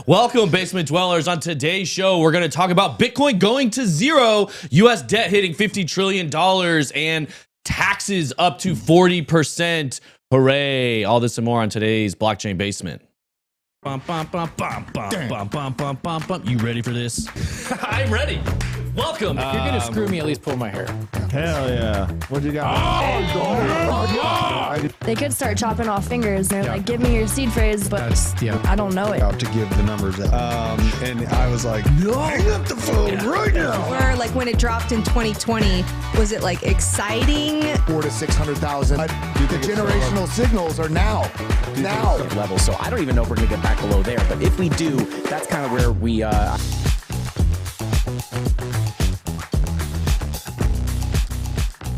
Welcome, Basement Dwellers. On today's show, we're going to talk about Bitcoin going to zero, U.S. debt hitting $50 trillion, and taxes up to 40%. Hooray. All this and more on today's Blockchain Basement. Bum, bum, bum, bum, bum, bum, bum, bum, bum, bum. You ready for this? I'm ready. Welcome. If you're going to screw me, at least pull my hair. Hell yeah. What you got? They could start chopping off fingers. They're like, give me your seed phrase, but I don't know it. Out to give the numbers out. And I was like, no, hang up the phone right now. Or like when it dropped in 2020, was it like exciting? 400,000 to 600,000. The generational signals are now. Level. So I don't even know if we're going to get back below there. But if we do, that's kind of where we...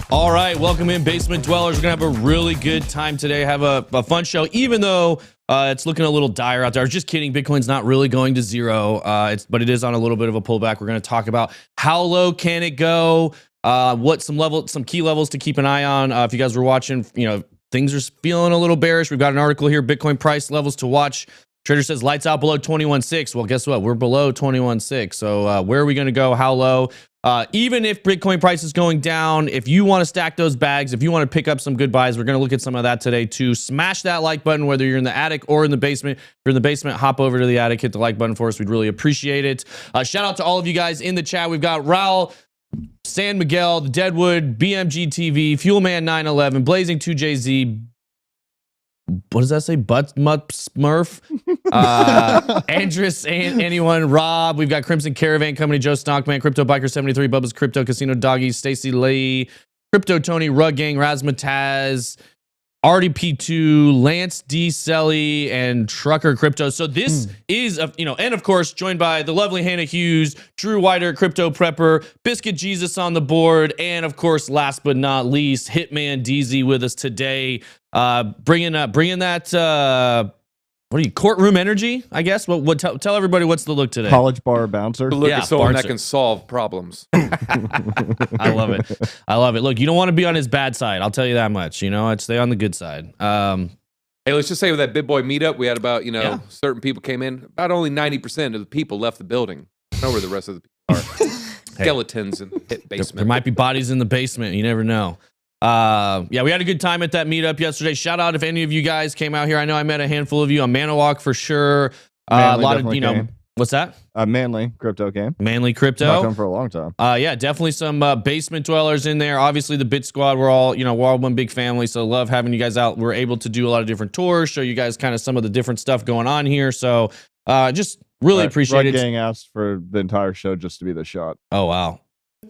All right, welcome in, Basement Dwellers. We're going to have a really good time today, have a fun show, even though it's looking a little dire out there. I was just kidding. Bitcoin's not really going to zero, but it is on a little bit of a pullback. We're going to talk about how low can it go, what some key levels to keep an eye on. If you guys were watching, things are feeling a little bearish. We've got an article here, Bitcoin price levels to watch. Trader says lights out below 21.6. Well, guess what? We're below 21.6. So where are we going to go? How low? Even if Bitcoin price is going down, if you want to stack those bags, if you want to pick up some good buys, we're going to look at some of that today too. Smash that like button, whether you're in the attic or in the basement. If you're in the basement, hop over to the attic, hit the like button for us. We'd really appreciate it. Shout out to all of you guys in the chat. We've got Raul, San Miguel, the Deadwood, BMG TV, Fuelman 911, Blazing 2JZ. What does that say? Butt Mutt Smurf, Andrus, anyone, Rob. We've got Crimson Caravan Company, Joe Stockman, Crypto Biker 73, Bubba's Crypto Casino Doggies, Stacy Lee, Crypto Tony, Rug Gang, Razmataz, RDP2, Lance D. Selly, and Trucker Crypto. So this is, and of course, joined by the lovely Hannah Hughes, Drew Whiter, Crypto Prepper, Biscuit Jesus on the board, and of course, last but not least, Hitman DZ with us today. Bringing that courtroom energy, I guess. Tell everybody what's the look today. College bar bouncer. The look of someone that can solve problems. I love it. Look, you don't want to be on his bad side. I'll tell you that much. I'd stay on the good side. Hey, let's just say with that Big Boy meetup, we had about certain people came in. About only 90% of the people left the building. I don't know where the rest of the people are. skeletons in the basement. There might be bodies in the basement. You never know. Yeah, we had a good time at that meetup yesterday. Shout out if any of you guys came out here. I know I met a handful of you on Manawalk for sure. A lot of, what's that? Manly crypto game. Manly crypto. Not come for a long time. Yeah, definitely some basement dwellers in there. Obviously, the Bit Squad, we're all one big family. So love having you guys out. We're able to do a lot of different tours, show you guys kind of some of the different stuff going on here. So just really appreciate it. Gang asked for the entire show just to be the shot. Oh, wow.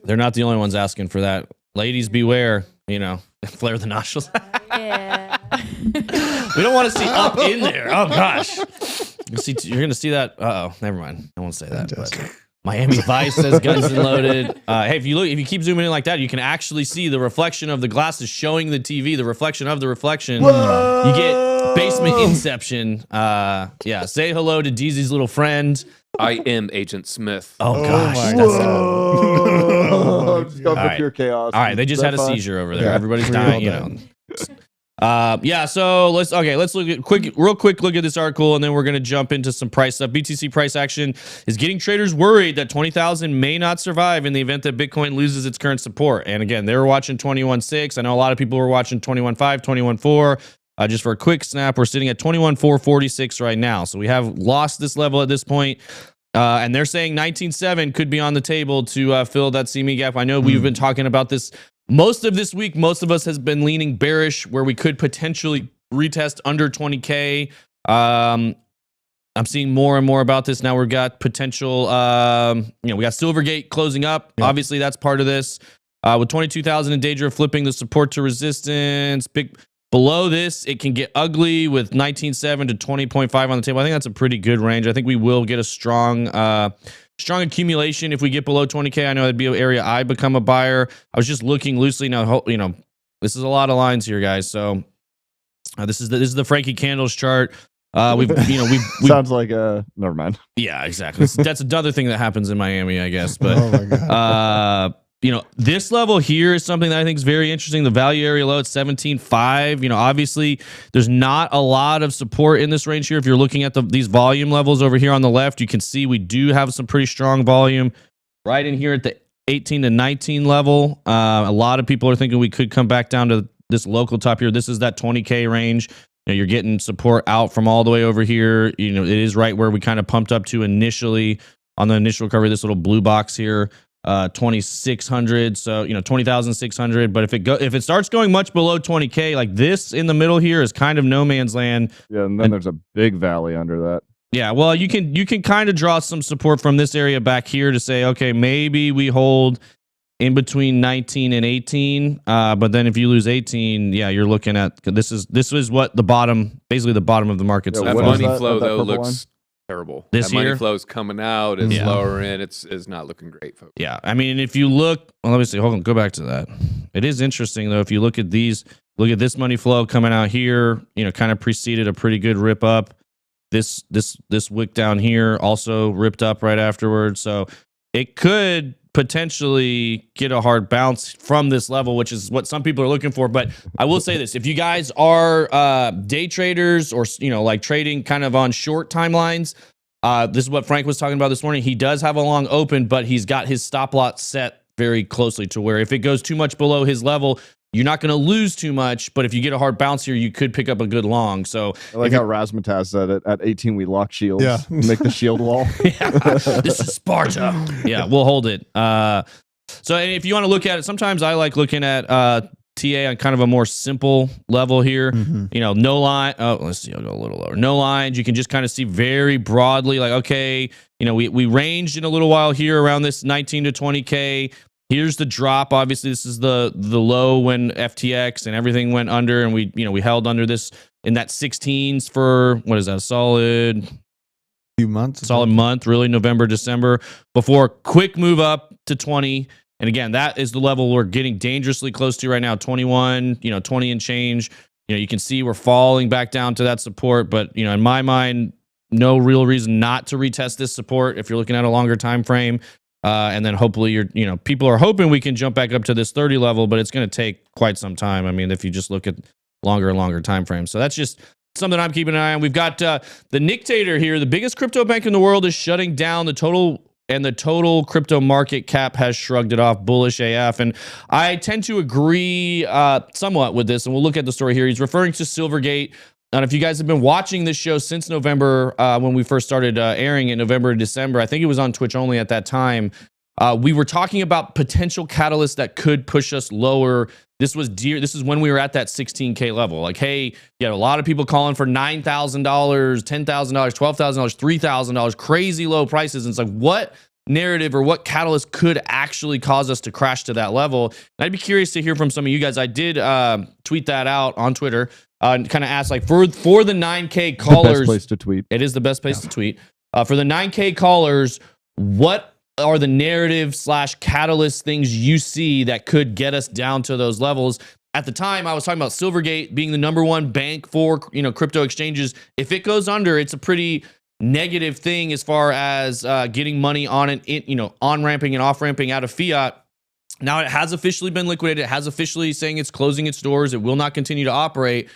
They're not the only ones asking for that. Ladies, beware. Flare the nostrils. Yeah. We don't want to see up in there. Oh, gosh. You're going to see that. Uh-oh. Never mind. I won't say that. But Miami Vice says guns and loaded. Hey, if you keep zooming in like that, you can actually see the reflection of the glasses showing the TV, the reflection of the reflection. Whoa! You get basement inception. Yeah. Say hello to Deezy's little friend. I am Agent Smith. Oh gosh. Just go for pure chaos. All right. They just had a seizure over there. Yeah. Everybody's dying, Yeah, so let's look at real quick look at this article, and then we're gonna jump into some price stuff. BTC price action is getting traders worried that 20,000 may not survive in the event that Bitcoin loses its current support. And again, they were watching 21.6. I know a lot of people were watching 21.5, 21.4. Just for a quick snap, we're sitting at 21.446 right now. So we have lost this level at this point. And they're saying 19.7 could be on the table to fill that CME gap. I know we've been talking about this most of this week. Most of us has been leaning bearish where we could potentially retest under 20K. I'm seeing more and more about this now. We've got potential, we got Silvergate closing up. Yeah. Obviously, that's part of this. With 22,000 in danger of flipping the support to resistance. Below this, it can get ugly with 19.7 to 20.5 on the table. I think that's a pretty good range. I think we will get a strong accumulation if we get below 20K. I know that'd be an area I become a buyer. I was just looking loosely now. This is a lot of lines here, guys. So this is the Frankie Candles chart. We've sounds like never mind. Yeah, exactly. That's another thing that happens in Miami, I guess. But oh my God. This level here is something that I think is very interesting. The value area low at 17.5. Obviously, there's not a lot of support in this range here. If you're looking at these volume levels over here on the left, you can see we do have some pretty strong volume right in here at the 18 to 19 level. A lot of people are thinking we could come back down to this local top here. This is that 20K range. You're getting support out from all the way over here. It is right where we kind of pumped up to initially on the initial recovery. This little blue box here. 2,600, so 20,600. But if it starts going much below 20K, like this in the middle here is kind of no man's land. Yeah, and then there's a big valley under that. Yeah, well, you can kind of draw some support from this area back here to say, okay, maybe we hold in between 19 and 18. But then if you lose 18, yeah, you're looking at this is what basically the bottom of the market. Yeah, that money flow though looks terrible. This money year flow's coming out, it's lower in, it's not looking great, folks. Yeah, I mean, if you look, let me see, hold on, go back to that. It is interesting though, if you look at this money flow coming out here, kind of preceded a pretty good rip up. This wick down here also ripped up right afterwards, so it could potentially get a hard bounce from this level, which is what some people are looking for. But I will say this, if you guys are day traders or like trading kind of on short timelines, this is what Frank was talking about this morning. He does have a long open, but he's got his stop loss set very closely to where if it goes too much below his level, you're not going to lose too much, but if you get a hard bounce here, you could pick up a good long. So I like how Razmataz said it. At 18, we lock shields. Yeah. Make the shield wall. Yeah, this is Sparta. Yeah, we'll hold it. So if you want to look at it, sometimes I like looking at TA on kind of a more simple level here. Mm-hmm. No line. Oh, let's see. I'll go a little lower. No lines. You can just kind of see very broadly, like, okay, we ranged in a little while here around this 19 to 20K. Here's the drop. Obviously, this is the low when FTX and everything went under, and we held under this in that 16s for what is that? Solid month, really, November, December, before quick move up to 20. And again, that is the level we're getting dangerously close to right now. 21, 20 and change. You can see we're falling back down to that support, but in my mind, no real reason not to retest this support if you're looking at a longer time frame. And then hopefully people are hoping we can jump back up to this 30 level, but it's going to take quite some time. I mean, if you just look at longer and longer time frames. So that's just something I'm keeping an eye on. We've got the Nictator here. The biggest crypto bank in the world is shutting down. The total and the total crypto market cap has shrugged it off. Bullish AF. And I tend to agree somewhat with this, and we'll look at the story here. He's referring to Silvergate. And if you guys have been watching this show since November, when we first started airing in November and December, I think it was on Twitch only at that time. We were talking about potential catalysts that could push us lower. This is when we were at that 16K level. Like, hey, you had a lot of people calling for $9,000, $10,000, $12,000, $3,000, crazy low prices. And it's like, what narrative or what catalyst could actually cause us to crash to that level? And I'd be curious to hear from some of you guys. I did tweet that out on Twitter and kind of asked, like, for the 9K callers. The best place to tweet. It is the best place to tweet. For the 9K callers, what are the narrative / catalyst things you see that could get us down to those levels? At the time, I was talking about Silvergate being the #1 bank for crypto exchanges. If it goes under, it's a pretty negative thing as far as getting money on it, on ramping and off ramping out of fiat. Now it has officially been liquidated. It has officially saying it's closing its doors. It will not continue to operate.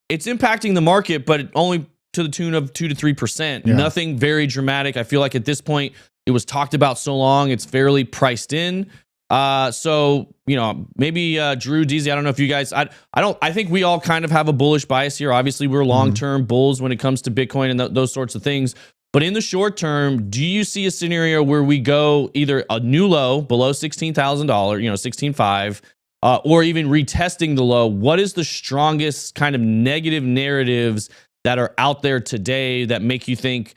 It's impacting the market, but only to the tune of 2 to 3%. Yeah. Nothing very dramatic. I feel like at this point, it was talked about so long, it's fairly priced in. So, maybe Drew, DZ, I don't know if you guys, I think we all kind of have a bullish bias here. Obviously, we're long-term bulls when it comes to Bitcoin and those sorts of things. But in the short term, do you see a scenario where we go either a new low below $16,000, $16,500, or even retesting the low? What is the strongest kind of negative narratives that are out there today that make you think,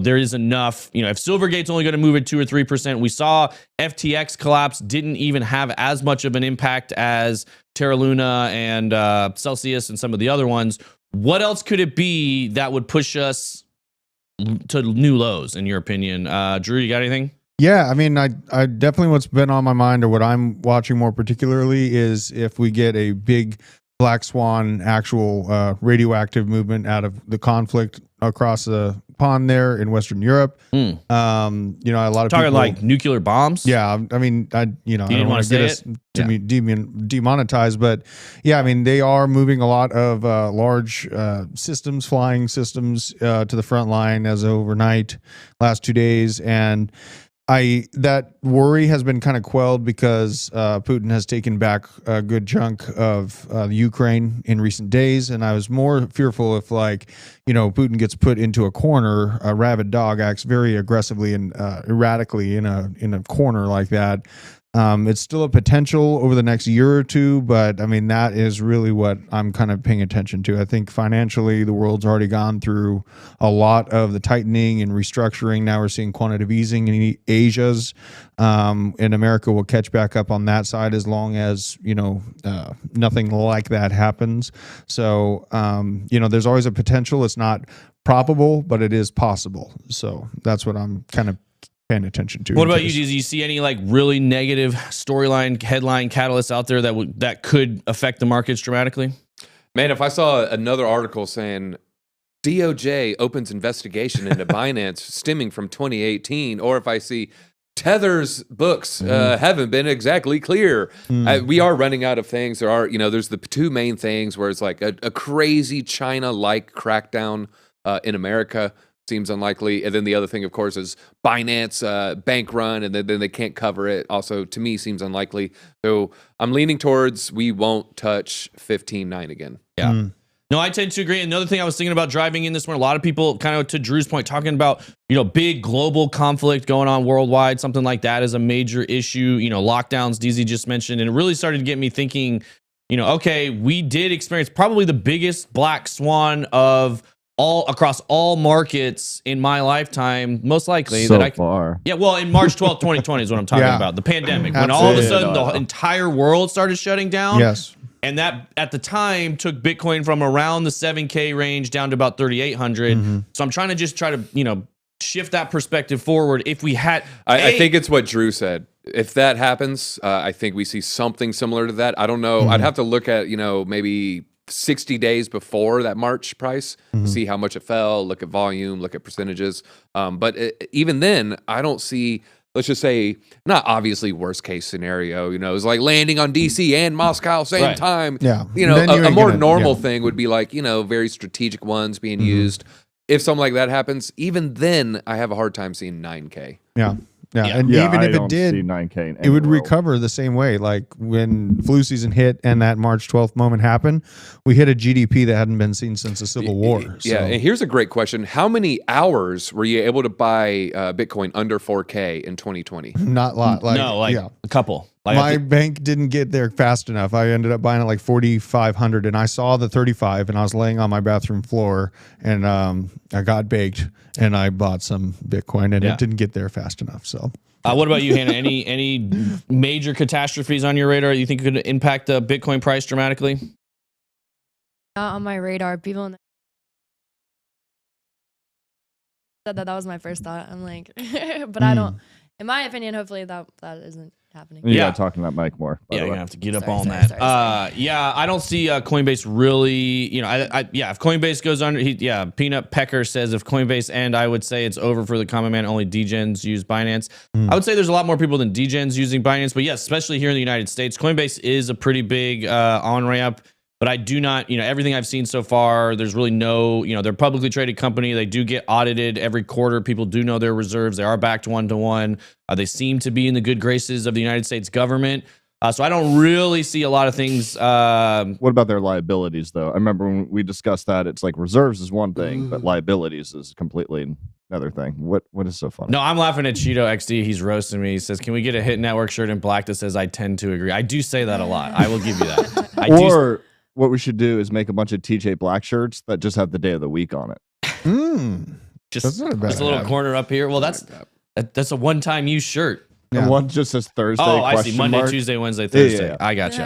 there is enough? If Silvergate's only going to move at 2 or 3%, we saw FTX collapse didn't even have as much of an impact as Terra Luna and Celsius and some of the other ones. What else could it be that would push us to new lows, in your opinion? Drew, you got anything? Yeah, I mean, I definitely, what's been on my mind, or what I'm watching more particularly, is if we get a big black swan actual radioactive movement out of the conflict across the pond there in Western Europe. A lot of talking people, like nuclear bombs. Yeah, I mean, I don't want to get us to demonetized, but yeah, I mean, they are moving a lot of large systems, flying systems, to the front line as of overnight, last 2 days, and that worry has been kind of quelled because Putin has taken back a good chunk of Ukraine in recent days, and I was more fearful if, Putin gets put into a corner, a rabid dog acts very aggressively and erratically in a corner like that. It's still a potential over the next year or two, but I mean, that is really what I'm kind of paying attention to. I think financially, the world's already gone through a lot of the tightening and restructuring. Now we're seeing quantitative easing in Asia's, and America will catch back up on that side as long as, nothing like that happens. So, there's always a potential. It's not probable, but it is possible. So that's what I'm kind of paying attention to. What about you? Do you see any really negative storyline, headline catalysts out there that could affect the markets dramatically? Man, if I saw another article saying DOJ opens investigation into Binance stemming from 2018, or if I see Tether's books haven't been exactly clear. We are running out of things. There are, there's the two main things where it's like a crazy China-like crackdown in America. Seems unlikely. And then the other thing, of course, is Binance bank run, and then they can't cover it. Also, to me, seems unlikely. So I'm leaning towards we won't touch 15.9 again. Yeah. No, I tend to agree. Another thing I was thinking about driving in this one, a lot of people, kind of to Drew's point, talking about, big global conflict going on worldwide. Something like that is a major issue. Lockdowns, DZ just mentioned, and it really started to get me thinking, okay, we did experience probably the biggest black swan of across all markets in my lifetime, most likely. Far. Yeah, well, in March 12th, 2020 is what I'm talking about. The pandemic, when all of a sudden the entire world started shutting down. Yes. And that at the time took Bitcoin from around the 7K range down to about 3,800. So I'm trying to shift that perspective forward. If we had, I think it's what Drew said. If that happens, I think we see something similar to that. I don't know. I'd have to look at, maybe 60 days before that March price, see how much it fell, look at volume, look at percentages. But even then, I don't see, let's just say, not obviously worst case scenario, it's like landing on DC and Moscow same time. Yeah. A more normal thing would be like, very strategic ones being used. If something like that happens, even then, I have a hard time seeing 9K. Yeah. And even if it did, 9K it would recover the same way. Like when flu season hit and that March 12th moment happened, we hit a GDP that hadn't been seen since the Civil War. Yeah, and here's a great question. How many hours were you able to buy Bitcoin under 4K in 2020? Not a lot. A couple. My bank didn't get there fast enough. I ended up buying it like 4,500, and I saw the 35, and I was laying on my bathroom floor, and I got baked, and I bought some Bitcoin, and it didn't get there fast enough. So, what about you, Hannah? Any major catastrophes on your radar you think could impact the Bitcoin price dramatically? Not on my radar. People in the said that was my first thought. I'm like, but I don't. In my opinion, hopefully that isn't happening. Yeah, talking about Mike more. Yeah, you're gonna have to get up on that. Sorry. Yeah, I don't see Coinbase really. You know, if Coinbase goes under, Peanut Pecker says if Coinbase end, I would say it's over for the common man. Only degens use Binance. I would say there's a lot more people than degens using Binance, but yes, especially here in the United States, Coinbase is a pretty big on ramp. But I do not, everything I've seen so far, there's really no, they're a publicly traded company. They do get audited every quarter. People do know their reserves. They are backed 1-to-1. They seem to be in the good graces of the United States government. So I don't really see a lot of things. What about their liabilities, though? I remember when we discussed that, it's like reserves is one thing, but liabilities is completely another thing. What is so funny? No, I'm laughing at Cheeto XD. He's roasting me. He says, can we get a Hit Network shirt in black that says I tend to agree? I do say that a lot. I will give you that. What we should do is make a bunch of TJ Black shirts that just have the day of the week on it. Just a little corner up here. Well, that's a one-time use shirt. Yeah. And one just says Thursday. Oh, I see. Monday, Tuesday, Wednesday, Thursday. Yeah. I got you.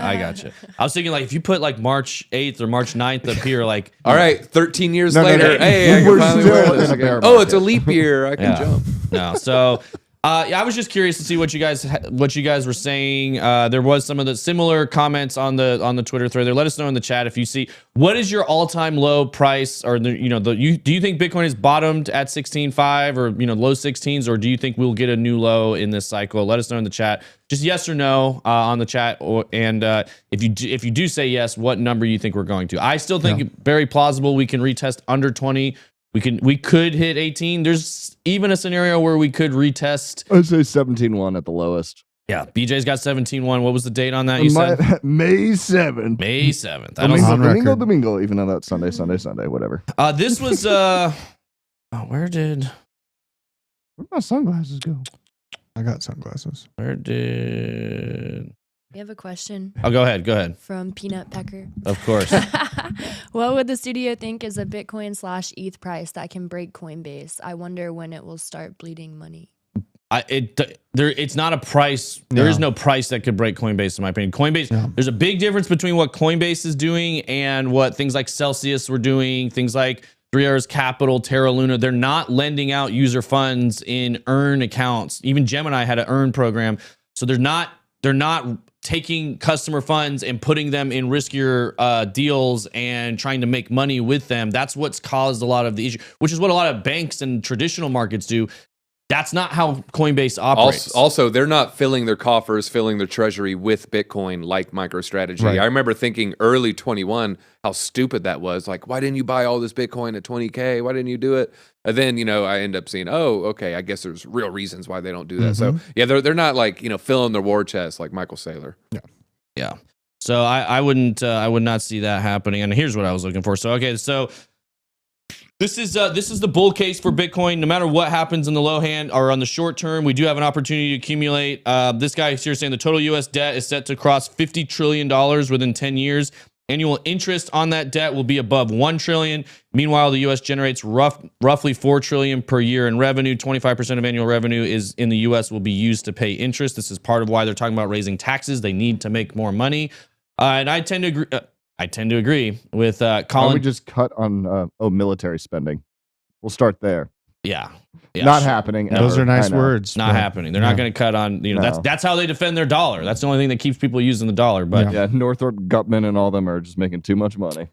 I was thinking if you put March 8th or March 9th up here, all right, 13 years later, hey, I can finally wear this again. Oh, it's a leap year. I can jump. No, so. I was just curious to see what you guys were saying. There was some of the similar comments on the Twitter thread there. Let us know in the chat if you see what is your all-time low price, or do you think Bitcoin has bottomed at 16.5 or low 16s, or do you think we'll get a new low in this cycle? Let us know in the chat. Just yes or no on the chat, and if you do say yes, what number you think we're going to? I still think very plausible we can retest under 20. We could hit 18. There's even a scenario where we could retest. I'd say 17.1 at the lowest. Yeah, BJ's got 17.1. What was the date on that? You said May 7th. May 7th. Domingo, even though that's Sunday, whatever. This was where'd my sunglasses go? I got sunglasses. We have a question. Oh, go ahead. From Peanut Pecker. Of course. What would the studio think is a Bitcoin/ETH price that can break Coinbase? I wonder when it will start bleeding money. It's not a price. There is no price that could break Coinbase, in my opinion. Coinbase, there's a big difference between what Coinbase is doing and what things like Celsius were doing, things like 3 Hours Capital, Terra Luna. They're not lending out user funds in earn accounts. Even Gemini had an earn program. So they're not taking customer funds and putting them in riskier deals and trying to make money with them. That's what's caused a lot of the issue, which is what a lot of banks and traditional markets do. That's not how Coinbase operates. Also, they're not filling their coffers, filling their treasury with Bitcoin like MicroStrategy. Right. I remember thinking early 21 how stupid that was. Like, why didn't you buy all this Bitcoin at 20K? Why didn't you do it? And then, I end up seeing, oh, okay, I guess there's real reasons why they don't do that. So, yeah, they're not like, filling their war chest like Michael Saylor. Yeah. So I would not see that happening. And here's what I was looking for. So, okay, so this is the bull case for Bitcoin. No matter what happens in the low hand or on the short term, we do have an opportunity to accumulate. This guy here saying the total U.S. debt is set to cross $50 trillion within 10 years. Annual interest on that debt will be above $1 trillion. Meanwhile, the U.S. generates roughly $4 trillion per year in revenue. 25% of annual revenue is in the U.S. will be used to pay interest. This is part of why they're talking about raising taxes. They need to make more money, and I tend to agree. I tend to agree with Colin. Why don't we just cut on military spending? We'll start there. Yeah, not happening. No, those are nice words. Not happening. They're not going to cut on. That's how they defend their dollar. That's the only thing that keeps people using the dollar. But Northrop Gutman and all them are just making too much money.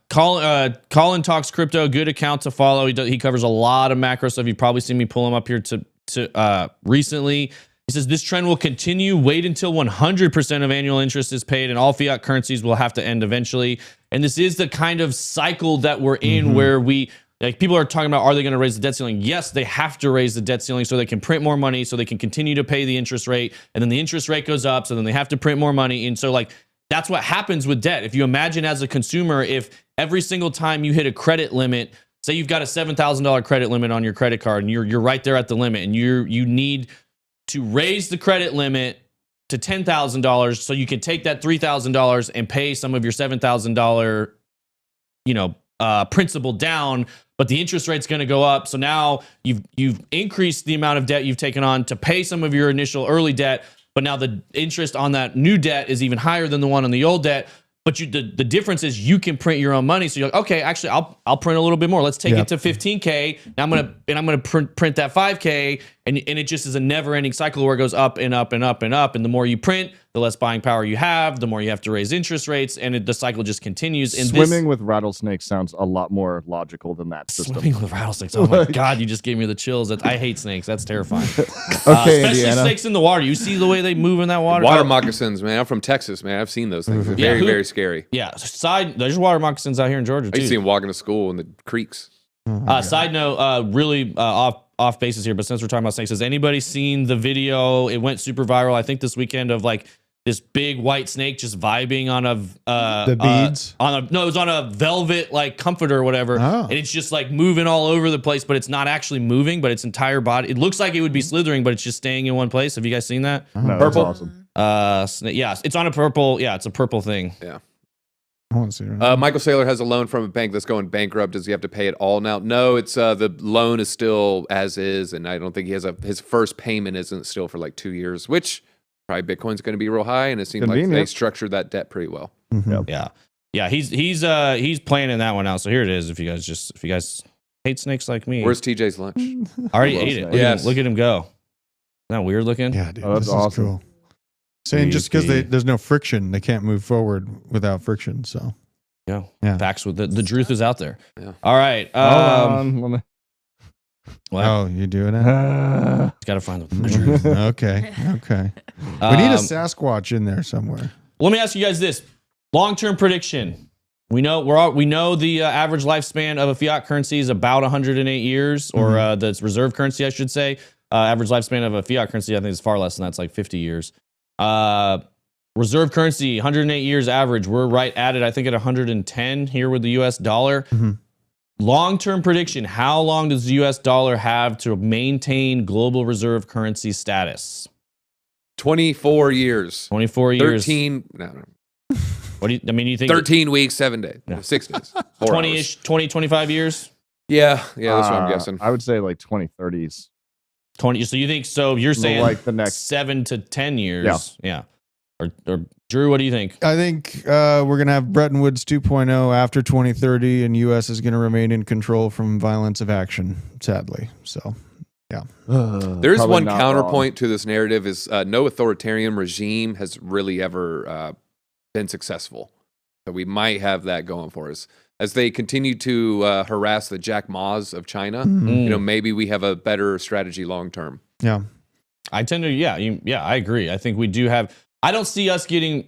Colin talks crypto. Good account to follow. He covers a lot of macro stuff. You've probably seen me pull him up here to recently. He says this trend will continue. Wait until 100% of annual interest is paid, and all fiat currencies will have to end eventually. And this is the kind of cycle that we're in, where like people are talking about, are they going to raise the debt ceiling? Yes, they have to raise the debt ceiling so they can print more money, so they can continue to pay the interest rate, and then the interest rate goes up, so then they have to print more money. And so like that's what happens with debt. If you imagine as a consumer, if every single time you hit a credit limit, say you've got a $7,000 credit limit on your credit card, and you're right there at the limit, and you need to raise the credit limit to $10,000 so you can take that $3,000 and pay some of your $7,000, principal down, but the interest rate's going to go up. So now you've increased the amount of debt you've taken on to pay some of your initial early debt, but now the interest on that new debt is even higher than the one on the old debt. But the difference is you can print your own money. So you're like, okay, actually, I'll print a little bit more. Let's take it to 15K. Now I'm gonna print that 5K, and it just is a never-ending cycle where it goes up and up and up and up. And the more you print, the less buying power you have. The more you have to raise interest rates, and the cycle just continues. And swimming with rattlesnakes sounds a lot more logical than that system. Swimming with rattlesnakes. Oh my god, you just gave me the chills. I hate snakes. That's terrifying. Okay, especially Indiana. snakes in the water. You see the way they move in that water. Water moccasins, man. I'm from Texas, man. I've seen those things. They're very, very scary. Yeah. There's water moccasins out here in Georgia I too. used to see them walking to school in the creeks. Side note, really off basis here, but since we're talking about snakes, has anybody seen the video? It went super viral, I think, this weekend of like this big white snake just vibing on the beads. It was on a velvet like comforter or whatever, and it's just like moving all over the place, but it's not actually moving, but its entire body. It looks like it would be slithering, but it's just staying in one place. Have you guys seen that? No, Purple? that's awesome. Yeah, it's on a purple. Yeah, it's a purple thing. Yeah. I want to see it. Michael Saylor has a loan from a bank that's going bankrupt. Does he have to pay it all now? No, it's the loan is still as is, and I don't think he has his first payment isn't still for like 2 years, which probably Bitcoin's going to be real high, and it seems like they structured that debt pretty well. Yeah. He's planning that one out. So here it is. If you guys hate snakes like me, Where's TJ's lunch? I already ate it. Yes. Look at him go. Isn't that weird looking? Yeah, dude. Oh, that's this awesome. is cool. Saying just because there's no friction, they can't move forward without friction. So Yeah. Facts with the truth is out there. Yeah. All right. What? Oh, you doing it? Got to find the truth. Okay. We need a Sasquatch in there somewhere. Let me ask you guys this: long-term prediction. We know the average lifespan of a fiat currency is about 108 years, or the reserve currency, I should say. Average lifespan of a fiat currency, I think, is far less than that. It's like 50 years. Reserve currency, 108 years average. We're right at it, I think, at 110 here with the US dollar. Long-term prediction, how long does the US dollar have to maintain global reserve currency status? 24 years. 24 years. 13. No. What do you think? 13 weeks, 7 days. No, 6 days. 20-ish, 20, 25 years? Yeah, that's what I'm guessing. I would say like 2030s. 20. So you think, you're saying like the next 7 to 10 years. Yeah. Or Drew, what do you think? I think we're going to have Bretton Woods 2.0 after 2030, and U.S. is going to remain in control from violence of action, sadly. So, yeah. There's one counterpoint to this narrative is no authoritarian regime has really ever been successful. So we might have that going for us. As they continue to harass the Jack Ma's of China, maybe we have a better strategy long term. Yeah. I tend to, I agree. I think we do have, I don't see us getting,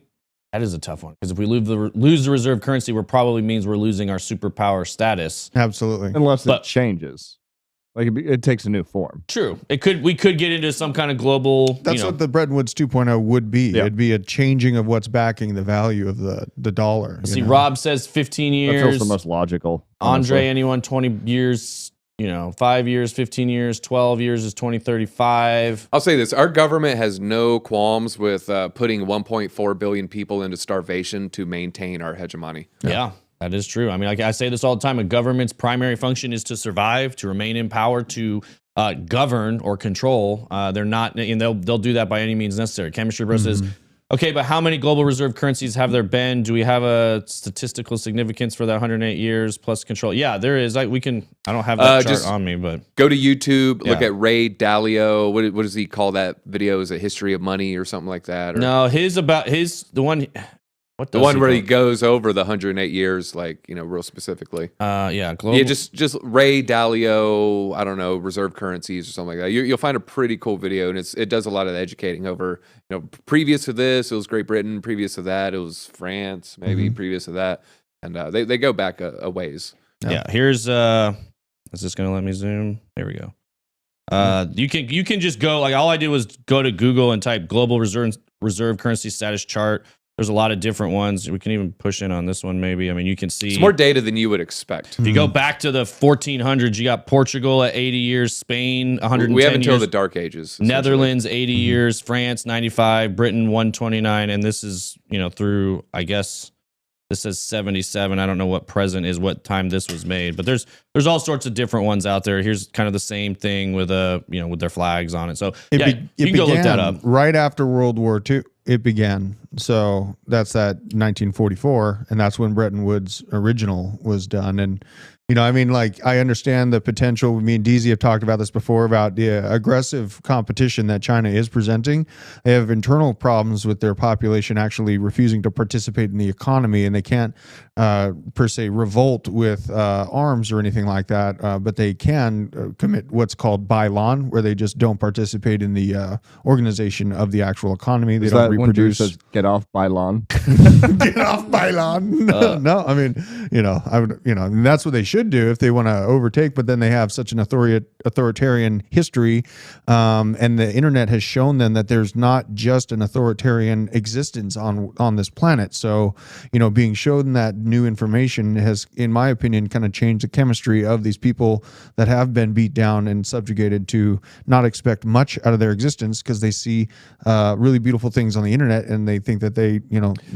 that is a tough one, because if we lose the reserve currency, we're probably means we're losing our superpower status. Absolutely. Unless it changes. Like it takes a new form. True. We could get into some kind of global. That's what the Bretton Woods 2.0 would be. Yeah. It'd be a changing of what's backing the value of the dollar. See, Rob says 15 years. That feels the most logical. Honestly. Andre, anyone 20 years, 5 years, 15 years, 12 years is 2035. I'll say this. Our government has no qualms with putting 1.4 billion people into starvation to maintain our hegemony. Yeah. That is true. I mean, I say this all the time. A government's primary function is to survive, to remain in power, to govern or control. They're not, and they'll do that by any means necessary. Chemistry Bro says, okay, but how many global reserve currencies have there been? Do we have a statistical significance for that 108 years plus control? Yeah, there is. I don't have that chart on me, but go to YouTube, look at Ray Dalio. What does he call that video? Is it History of Money or something like that? Or? No, the one. What the one where he goes over the 108 years, like, real specifically. Global. Yeah, just Ray Dalio, I don't know, reserve currencies or something like that. You'll find a pretty cool video, and it does a lot of educating over, previous to this, it was Great Britain. Previous to that, it was France, maybe previous to that. And they go back a ways. Yeah, here's, Is this going to let me zoom? There we go. You can just go, like, all I did was go to Google and type global reserve currency status chart. There's a lot of different ones. We can even push in on this one, maybe. I mean, you can see. It's more data than you would expect. If you go back to the 1400s, you got Portugal at 80 years, Spain 110 We have until years, the Dark Ages. Netherlands 80 years, France 95, Britain 129, and this is, through, I guess, this says 77. I don't know what present is, what time this was made, but there's all sorts of different ones out there. Here's kind of the same thing with with their flags on it. So you can go look that up. Right after World War II, it began. So that's that 1944, and that's when Bretton Woods original was done. And I understand the potential. Me and DZ have talked about this before about the aggressive competition that China is presenting. They have internal problems with their population actually refusing to participate in the economy, and they can't per se revolt with arms or anything like that. But they can commit what's called Bailan, where they just don't participate in the organization of the actual economy. They don't reproduce. Says, get off Bailan. Get off Bailan. No, I mean, and that's what they should do if they want to overtake, but then they have such an authoritarian history, and the internet has shown them that there's not just an authoritarian existence on this planet. So, being shown that new information has, in my opinion, kind of changed the chemistry of these people that have been beat down and subjugated to not expect much out of their existence because they see really beautiful things on the internet and they think that they,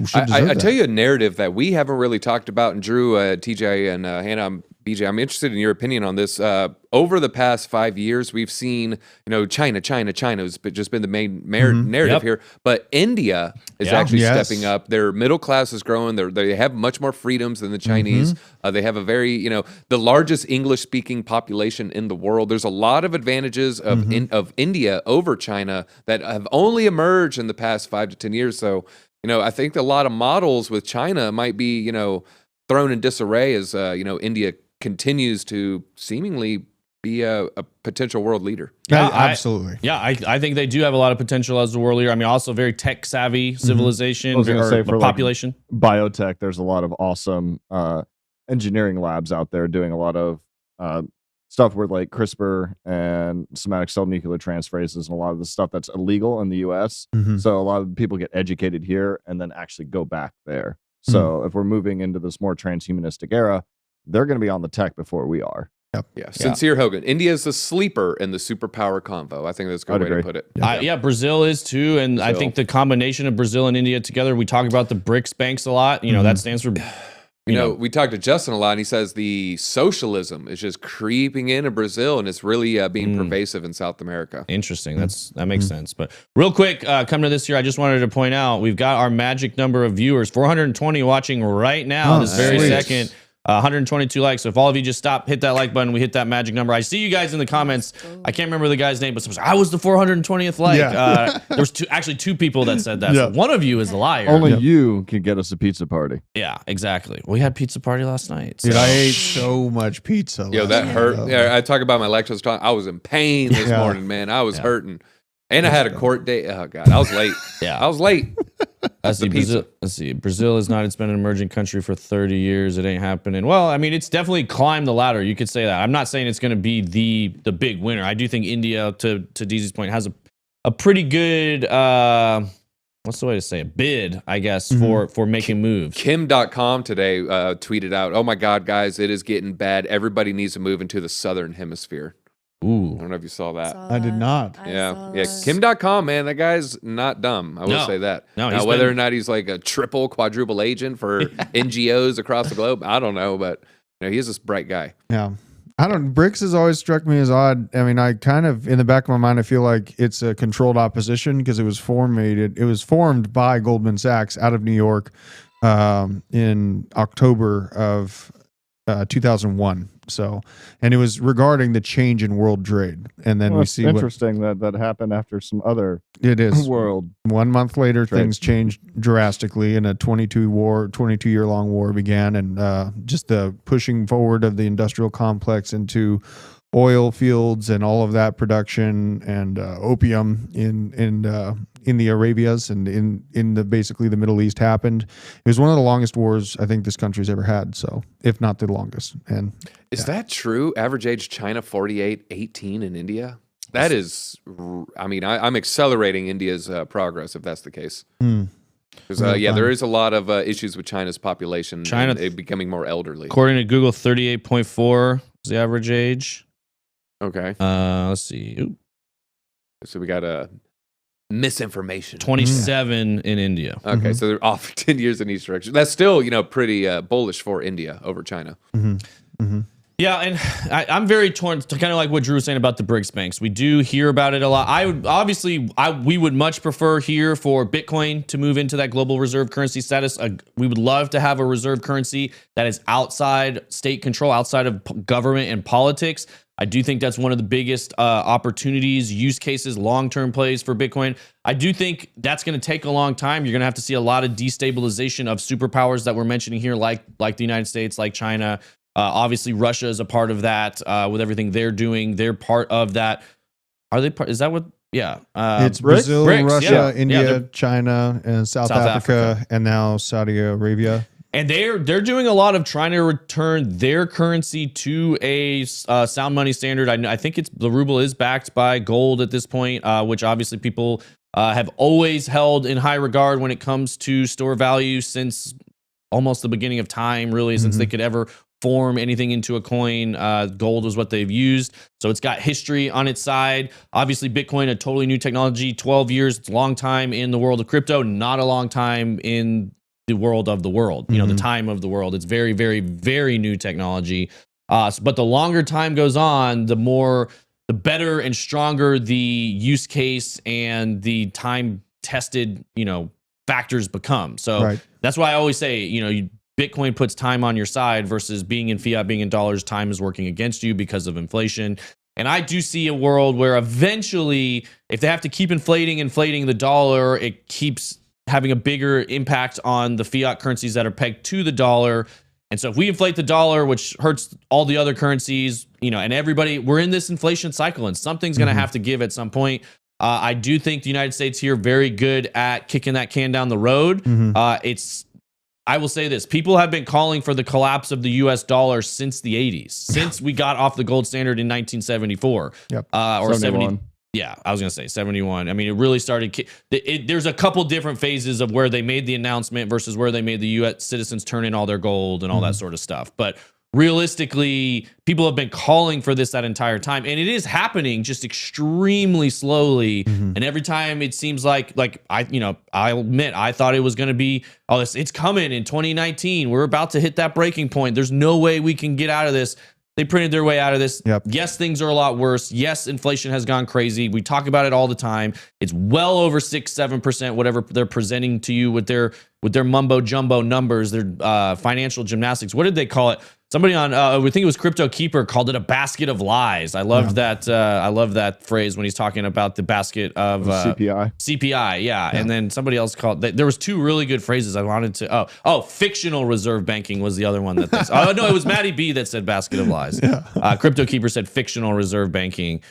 should deserve I that. tell you a narrative that we haven't really talked about, and Drew, TJ, and Hannah, BJ, I'm interested in your opinion on this. Over the past 5 years, we've seen, China has just been the main narrative here. But India is actually stepping up. Their middle class is growing. They have much more freedoms than the Chinese. They have a very, the largest English-speaking population in the world. There's a lot of advantages of India over China that have only emerged in the past 5 to 10 years. So, I think a lot of models with China might be, thrown in disarray as, India continues to seemingly be a potential world leader. Yeah, absolutely. I think they do have a lot of potential as a world leader. I mean, also very tech savvy civilization or population. Biotech, there's a lot of awesome engineering labs out there doing a lot of stuff with like CRISPR and somatic cell nuclear transferases and a lot of the stuff that's illegal in the US. So a lot of people get educated here and then actually go back there. So if we're moving into this more transhumanistic era, they're going to be on the tech before we are. Yeah. Sincere Hogan. India is the sleeper in the superpower convo. I think that's a good way to put it. Brazil is too. And I think the combination of Brazil and India together, we talk about the BRICS banks a lot. That stands for... we talked to Justin a lot, and he says the socialism is just creeping into Brazil, and it's really being pervasive in South America. Interesting. That makes sense. But real quick, coming to this here, I just wanted to point out we've got our magic number of viewers, 420 watching right now, this very second. 122 likes. So if all of you just stop, hit that like button, we hit that magic number. I see you guys in the comments. I can't remember the guy's name, but someone said, I was the 420th like. There was two people that said that. So one of you is a liar. Only you can get us a pizza party. Yeah, exactly. We had pizza party last night. Dude, I ate so much pizza. That hurt. Yeah, I talk about my lactose intolerance. I was in pain this morning, man. I was hurting. And I had a court date. Oh, God. I was late. I was late. Let's see. Brazil has not. It's been an emerging country for 30 years. It ain't happening. Well, I mean, it's definitely climbed the ladder. You could say that. I'm not saying it's going to be the big winner. I do think India, to DZ's point, has a pretty good, what's the way to say it? Bid, I guess, for making moves. Kim.com today tweeted out, oh, my God, guys, it is getting bad. Everybody needs to move into the southern hemisphere. Ooh. I don't know if you saw that. I did not. Yeah. Kim.com, man, that guy's not dumb. I will say that. No, now, whether or not he's like a quadruple agent for NGOs across the globe, I don't know, but he's this bright guy. Yeah. BRICS has always struck me as odd. I mean, I kind of, in the back of my mind, I feel like it's a controlled opposition because it was formed by Goldman Sachs out of New York in October of 2001. So, and it was regarding the change in world trade. And then we see interesting that happened after some other world. 1 month later, things changed drastically and a 22-year long war began. And just the pushing forward of the industrial complex into oil fields and all of that production and opium in the Arabias and in the basically the Middle East happened. It was one of the longest wars I think this country's ever had, so if not the longest. And is that true? Average age China 48, 18 in India. That is, I mean, I'm accelerating India's progress if that's the case. Because there is a lot of issues with China's population. China and it becoming more elderly. According to Google, 38.4 is the average age. Okay. Let's see. Oop. So we got a misinformation. 27 in India. Okay, so they're off 10 years in each direction. That's still, pretty bullish for India over China. Yeah, and I'm very torn, kind of like what Drew was saying about the BRICS banks. We do hear about it a lot. We would much prefer here for Bitcoin to move into that global reserve currency status. We would love to have a reserve currency that is outside state control, outside of government and politics. I do think that's one of the biggest opportunities, use cases, long-term plays for Bitcoin. I do think that's going to take a long time. You're going to have to see a lot of destabilization of superpowers that we're mentioning here, like the United States, like China. Obviously, Russia is a part of that with everything they're doing. They're part of that. Are they part? Is that what? Yeah. It's Brazil, BRICS, Russia, India, China, and South Africa, and now Saudi Arabia. And they're doing a lot of trying to return their currency to a sound money standard. I think the ruble is backed by gold at this point, which obviously people have always held in high regard when it comes to store value since almost the beginning of time, really, since they could ever form anything into a coin. Gold is what they've used. So it's got history on its side. Obviously, Bitcoin, a totally new technology, 12 years. It's a long time in the world of crypto, not a long time in the world of the world, the time of the world. It's very, very, very new technology. But the longer time goes on, the better and stronger the use case and the time tested, factors become. So that's why I always say, Bitcoin puts time on your side versus being in fiat, being in dollars. Time is working against you because of inflation. And I do see a world where eventually, if they have to keep inflating the dollar, it keeps having a bigger impact on the fiat currencies that are pegged to the dollar. And so if we inflate the dollar, which hurts all the other currencies, and everybody, we're in this inflation cycle and something's going to have to give at some point. I do think the United States here very good at kicking that can down the road. I will say this. People have been calling for the collapse of the U.S. dollar since the 80s, since we got off the gold standard in 1974. Or 71. Yeah, I was going to say 71. I mean, it really started. There's a couple different phases of where they made the announcement versus where they made the U.S. citizens turn in all their gold and all that sort of stuff. But realistically, people have been calling for this that entire time. And it is happening just extremely slowly. And every time it seems like I'll admit, I thought it was going to be, it's coming in 2019. We're about to hit that breaking point. There's no way we can get out of this. They printed their way out of this. Yes, things are a lot worse. Yes, inflation has gone crazy. We talk about it all the time. It's well over 6-7%, whatever they're presenting to you with their mumbo jumbo numbers, their financial gymnastics. What did they call it? Somebody on, we think it was Crypto Keeper, called it a basket of lies. I loved that. I love that phrase when he's talking about the basket of CPI. CPI, yeah. And then somebody else called. There was two really good phrases I wanted to. Fictional reserve banking was the other one that. No, it was Matty B that said basket of lies. Crypto Keeper said fictional reserve banking.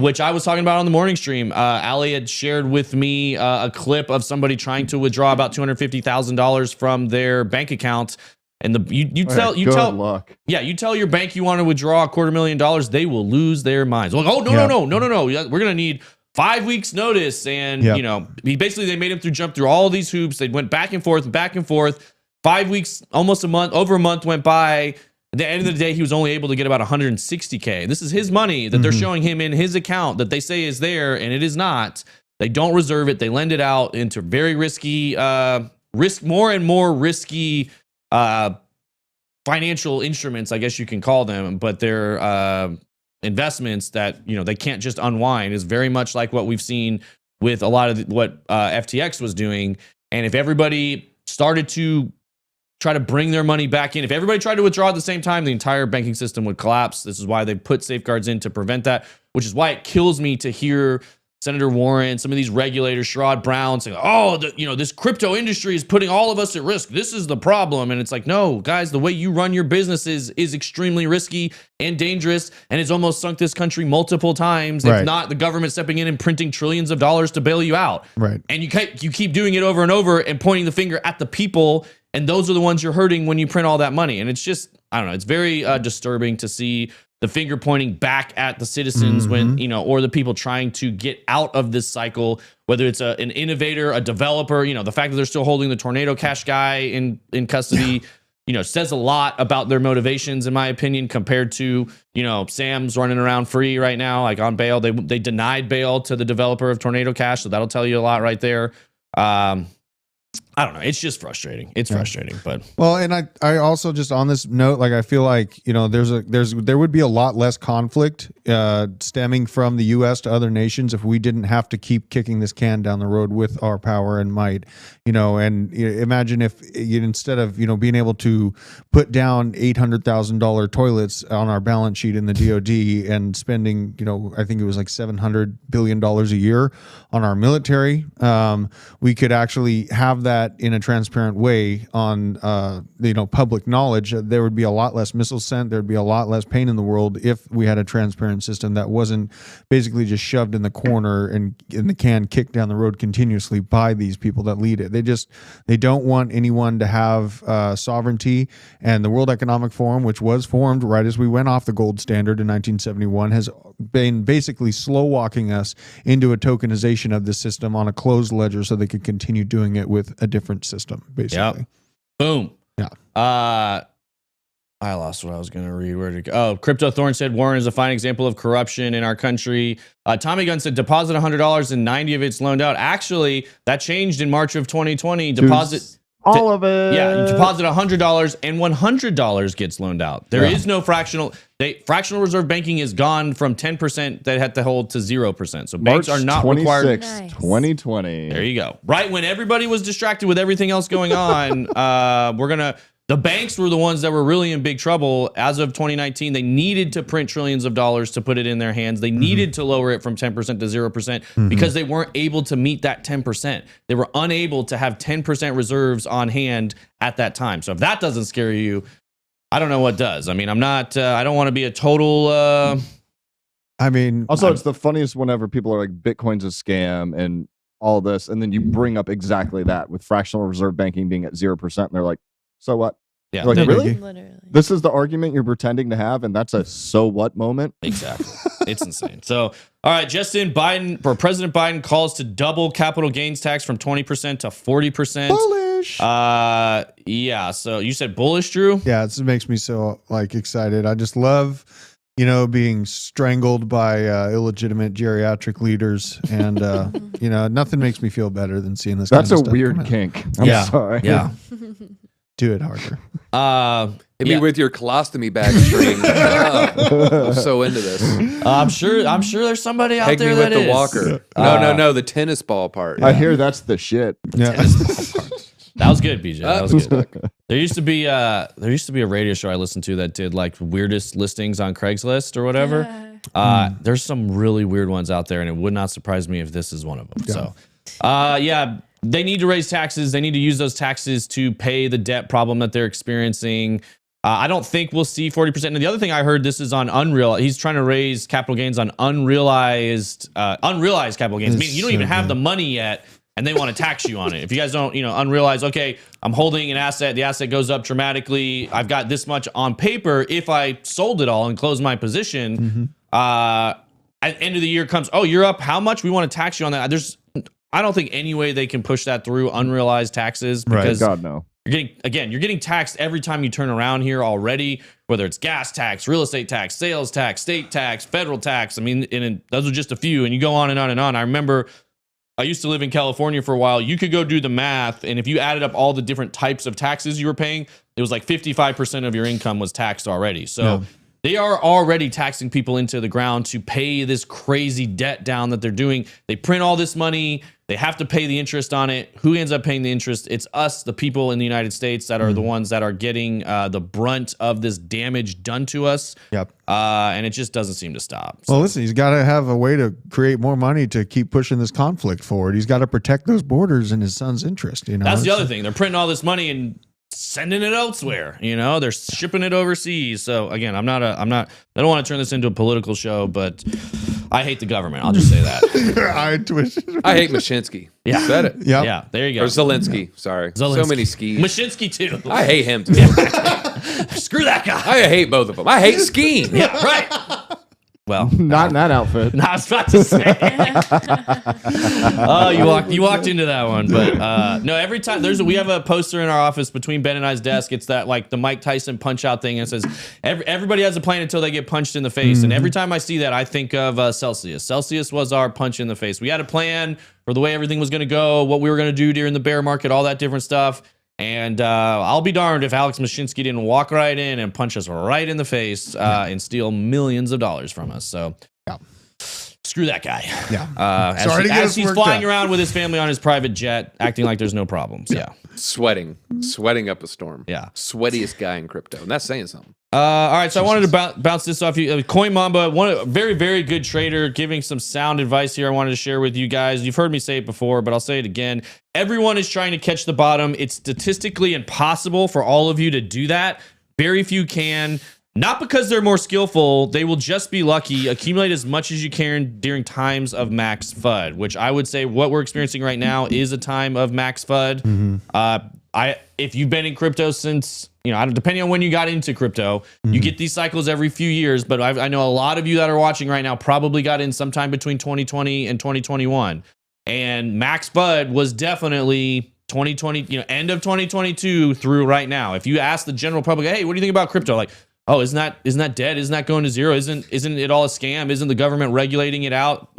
Which I was talking about on the morning stream. Ali had shared with me a clip of somebody trying to withdraw about $250,000 from their bank account. And you tell your bank you want to withdraw $250,000, they will lose their minds. Like, no, we're gonna need 5 weeks notice, and they made him jump through all these hoops. They went back and forth. 5 weeks, almost a month, over a month went by. At the end of the day, he was only able to get about $160K. This is his money that they're showing him in his account that they say is there, and it is not. They don't reserve it. They lend it out into very risky, more and more risky financial instruments, I guess you can call them, but they're investments that they can't just unwind. Is very much like what we've seen with a lot of what FTX was doing. And if everybody started to try to bring their money back in, if everybody tried to withdraw at the same time, the entire banking system would collapse. This is why they put safeguards in to prevent that, which is why it kills me to hear Senator Warren, some of these regulators, Sherrod Brown, saying, oh, this crypto industry is putting all of us at risk. This is the problem. And it's like, no, guys, the way you run your business is extremely risky and dangerous. And it's almost sunk this country multiple times. If not the government stepping in and printing trillions of dollars to bail you out. Right. And you keep doing it over and over and pointing the finger at the people. And those are the ones you're hurting when you print all that money. And it's just, I don't know, it's very disturbing to see the finger pointing back at the citizens when, or the people trying to get out of this cycle, whether it's an innovator, a developer, the fact that they're still holding the Tornado Cash guy in custody, says a lot about their motivations, in my opinion, compared to, Sam's running around free right now, like on bail. They denied bail to the developer of Tornado Cash. So that'll tell you a lot right there. I don't know. It's just frustrating. It's frustrating, but well, and I also just on this note, like I feel like there would be a lot less conflict stemming from the U.S. to other nations if we didn't have to keep kicking this can down the road with our power and might. And imagine if instead of being able to put down $800,000 toilets on our balance sheet in the DoD and spending I think it was like $700 billion a year on our military, we could actually have that in a transparent way on public knowledge. There would be a lot less missiles sent. There'd be a lot less pain in the world if we had a transparent system that wasn't basically just shoved in the corner and in the can kicked down the road continuously by these people that lead it. They don't want anyone to have sovereignty. And the World Economic Forum, which was formed right as we went off the gold standard in 1971, has been basically slow walking us into a tokenization of the system on a closed ledger so they could continue doing it with a different system, basically. Yep. Boom. Yeah. I lost what I was going to read. Where to go? Oh, Crypto Thorn said Warren is a fine example of corruption in our country. Tommy Gunn said deposit $100 and 90 of it's loaned out. Actually, that changed in March of 2020. Deposit all of it. Yeah, you deposit $100 and $100 gets loaned out. There is no fractional. Fractional reserve banking is gone from 10% that had to hold to 0%. So banks are not required. Nice. 2020. There you go. Right when everybody was distracted with everything else going on, the banks were the ones that were really in big trouble. As of 2019, they needed to print trillions of dollars to put it in their hands. They needed to lower it from 10% to 0% because they weren't able to meet that 10%. They were unable to have 10% reserves on hand at that time. So if that doesn't scare you, I don't know what does. I mean, I'm not, I don't want to be a total, also it's the funniest whenever people are like, Bitcoin's a scam and all this. And then you bring up exactly that with fractional reserve banking being at 0%. And they're like, so what? Yeah. Like, really? Literally. This is the argument you're pretending to have, and that's a so what moment? Exactly. It's insane. So, all right, President Biden calls to double capital gains tax from 20% to 40%. Bullish. Yeah. So you said bullish, Drew? Yeah, it makes me so excited. I just love, being strangled by illegitimate geriatric leaders, and nothing makes me feel better than seeing this. That's kind of a stuff weird come out. kink. I'm sorry. Yeah. Do it harder. Hit me with your colostomy bag string. I'm so into this. I'm sure there's somebody out Peg there me that with the is. walker. No, the tennis ball part. I hear that's the shit. Yeah. That was good, BJ. That was good. There used to be a radio show I listened to that did like weirdest listings on Craigslist or whatever. There's some really weird ones out there, and it would not surprise me if this is one of them. Yeah. So, they need to raise taxes. They need to use those taxes to pay the debt problem that they're experiencing. I don't think we'll see 40%. And the other thing I heard, this is on unreal. He's trying to raise capital gains on unrealized capital gains. Meaning you don't even have the money yet, and they want to tax you on it. If you guys don't, unrealized, okay, I'm holding an asset. The asset goes up dramatically. I've got this much on paper. If I sold it all and closed my position, at the end of the year comes, oh, you're up how much? We want to tax you on that. I don't think any way they can push that through unrealized taxes because God, no. You're getting taxed every time you turn around here already, whether it's gas tax, real estate tax, sales tax, state tax, federal tax. I mean, and those are just a few, and you go on and on and on. I remember I used to live in California for a while. You could go do the math, and if you added up all the different types of taxes you were paying, it was like 55% of your income was taxed already. So They are already taxing people into the ground to pay this crazy debt down that they're doing. They print all this money. They have to pay the interest on it. Who ends up paying the interest? It's us, the people in the United States, that are the ones that are getting the brunt of this damage done to us. Yep. And it just doesn't seem to stop. Well, listen, he's got to have a way to create more money to keep pushing this conflict forward. He's got to protect those borders in his son's interest. You know, that's the other thing. They're printing all this money and sending it elsewhere. You know, they're shipping it overseas. So again, I don't want to turn this into a political show, but I hate the government. I'll just say that. I hate Mashinsky. Yeah. You said it. Yep. Yeah, there you go. Or Zelensky. Sorry. Zelensky. So many skis. Mashinsky too. I hate him too. Screw that guy. I hate both of them. I hate skiing. Yeah, right. Well, Not in that outfit. no, I was about to say. Oh, you walked into that one, but no. Every time we have a poster in our office between Ben and I's desk. It's that like the Mike Tyson punch out thing. And it says everybody has a plan until they get punched in the face. And every time I see that, I think of Celsius. Celsius was our punch in the face. We had a plan for the way everything was going to go, what we were going to do during the bear market, all that different stuff. And I'll be darned if Alex Mashinsky didn't walk right in and punch us right in the face and steal millions of dollars from us. So, screw that guy. Yeah. As he's flying around with his family on his private jet, acting like there's no problems. Yeah. Sweating up a storm. Yeah. Sweatiest guy in crypto. And that's saying something. All right, so I wanted to bounce this off you. Coin Mamba, a very, very good trader, giving some sound advice here I wanted to share with you guys. You've heard me say it before, but I'll say it again. Everyone is trying to catch the bottom. It's statistically impossible for all of you to do that. Very few can. Not because they're more skillful, they will just be lucky. Accumulate as much as you can during times of max FUD, which I would say what we're experiencing right now is a time of max FUD. If you've been in crypto since, depending on when you got into crypto, you get these cycles every few years, but I know a lot of you that are watching right now probably got in sometime between 2020 and 2021. And max FUD was definitely 2020, end of 2022 through right now. If you ask the general public, hey, what do you think about crypto? Like, oh, isn't that dead? Isn't that going to zero? Isn't it all a scam? Isn't the government regulating it out,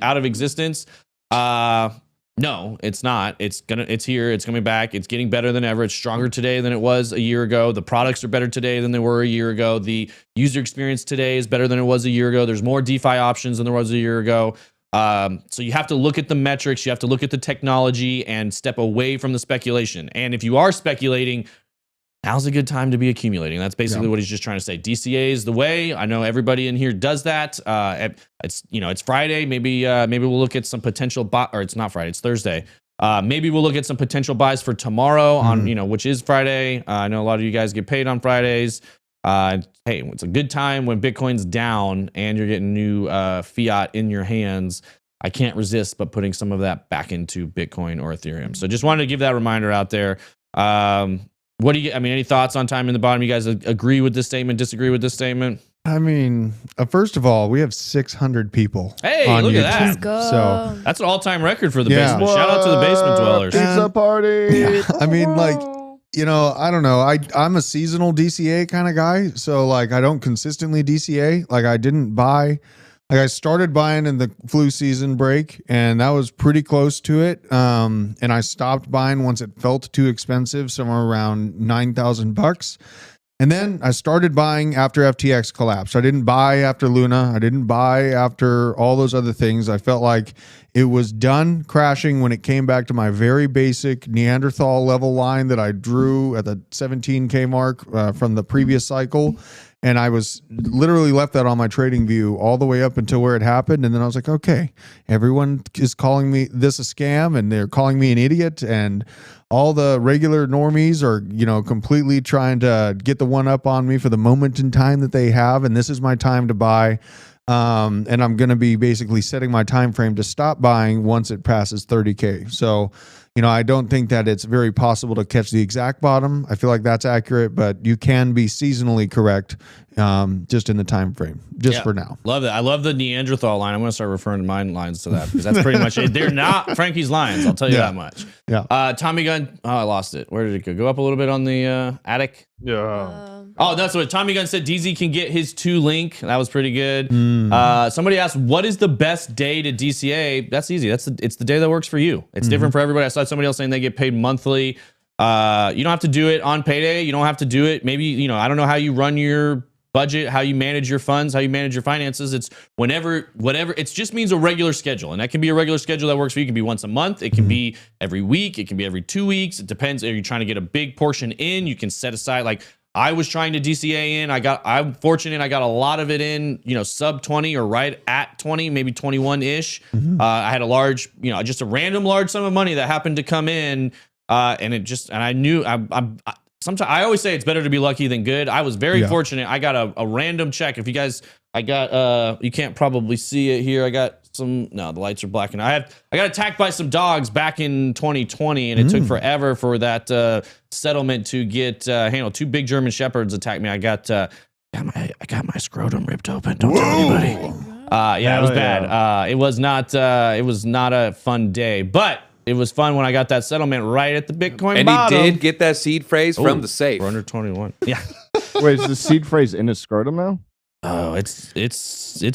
out of existence? No, it's not. It's here. It's coming back. It's getting better than ever. It's stronger today than it was a year ago. The products are better today than they were a year ago. The user experience today is better than it was a year ago. There's more DeFi options than there was a year ago. So you have to look at the metrics. You have to look at the technology and step away from the speculation. And if you are speculating, now's a good time to be accumulating. That's basically what he's just trying to say. DCA is the way. I know everybody in here does that. It's Friday. Maybe we'll look at some potential or it's not Friday. It's Thursday. Maybe we'll look at some potential buys for tomorrow on, which is Friday. I know a lot of you guys get paid on Fridays. Hey, it's a good time when Bitcoin's down and you're getting new fiat in your hands. I can't resist but putting some of that back into Bitcoin or Ethereum. So just wanted to give that reminder out there. What do you? Any thoughts on time in the bottom? You guys agree with this statement? Disagree with this statement? First of all, we have 600 people. Hey, on look YouTube. at that! Let's go. So that's an all-time record for the basement. Shout out to the basement dwellers. Pizza party. I don't know. I'm a seasonal DCA kind of guy, so I don't consistently DCA. I didn't buy. I started buying in the flu season break, and that was pretty close to it. And I stopped buying once it felt too expensive, somewhere around $9,000. And then I started buying after FTX collapsed. I didn't buy after Luna. I didn't buy after all those other things. I felt like it was done crashing when it came back to my very basic Neanderthal level line that I drew at the 17K mark from the previous cycle. And I was literally left that on my trading view all the way up until where it happened. And then I was like, okay, everyone is calling me this a scam and they're calling me an idiot. And all the regular normies are, completely trying to get the one up on me for the moment in time that they have. And this is my time to buy. And I'm going to be basically setting my time frame to stop buying once it passes 30K. So, I don't think that it's very possible to catch the exact bottom. I feel like that's accurate, but you can be seasonally correct just in the time frame, for now. Love it. I love the Neanderthal line. I'm going to start referring to mine lines to that because that's pretty much it. They're not Frankie's lines. I'll tell you that much. Yeah. Tommy Gun. Oh, I lost it. Where did it go? Go up a little bit on the attic. Yeah. That's what Tommy Gun said. DZ can get his 2 link. That was pretty good. Somebody asked, what is the best day to DCA? That's easy. It's the day that works for you. It's different for everybody. I saw somebody else saying they get paid monthly. You don't have to do it on payday. You don't have to do it. Maybe, I don't know how you run your budget, how you manage your funds, how you manage your finances. It's whatever. It just means a regular schedule, and that can be a regular schedule that works for you. It can be once a month. It can be every week. It can be every 2 weeks. It depends. If you're trying to get a big portion in, you can set aside. Like I was trying to DCA in. I'm fortunate. I got a lot of it in. Sub 20 or right at 20, maybe 21 ish. I had a large, just a random large sum of money that happened to come in, and I knew sometimes I always say it's better to be lucky than good. I was very fortunate. I got a random check. If you guys, I got you can't probably see it here. I got the lights are black, and I got attacked by some dogs back in 2020, and it took forever for that settlement to get handled. 2 big German shepherds attacked me. I got my scrotum ripped open. Don't tell anybody. It was bad. It was not a fun day, but it was fun when I got that settlement right at the Bitcoin bottom. And he did get that seed phrase from the safe. We're under 21. Yeah. Wait, is the seed phrase in his scrotum now? Oh, it's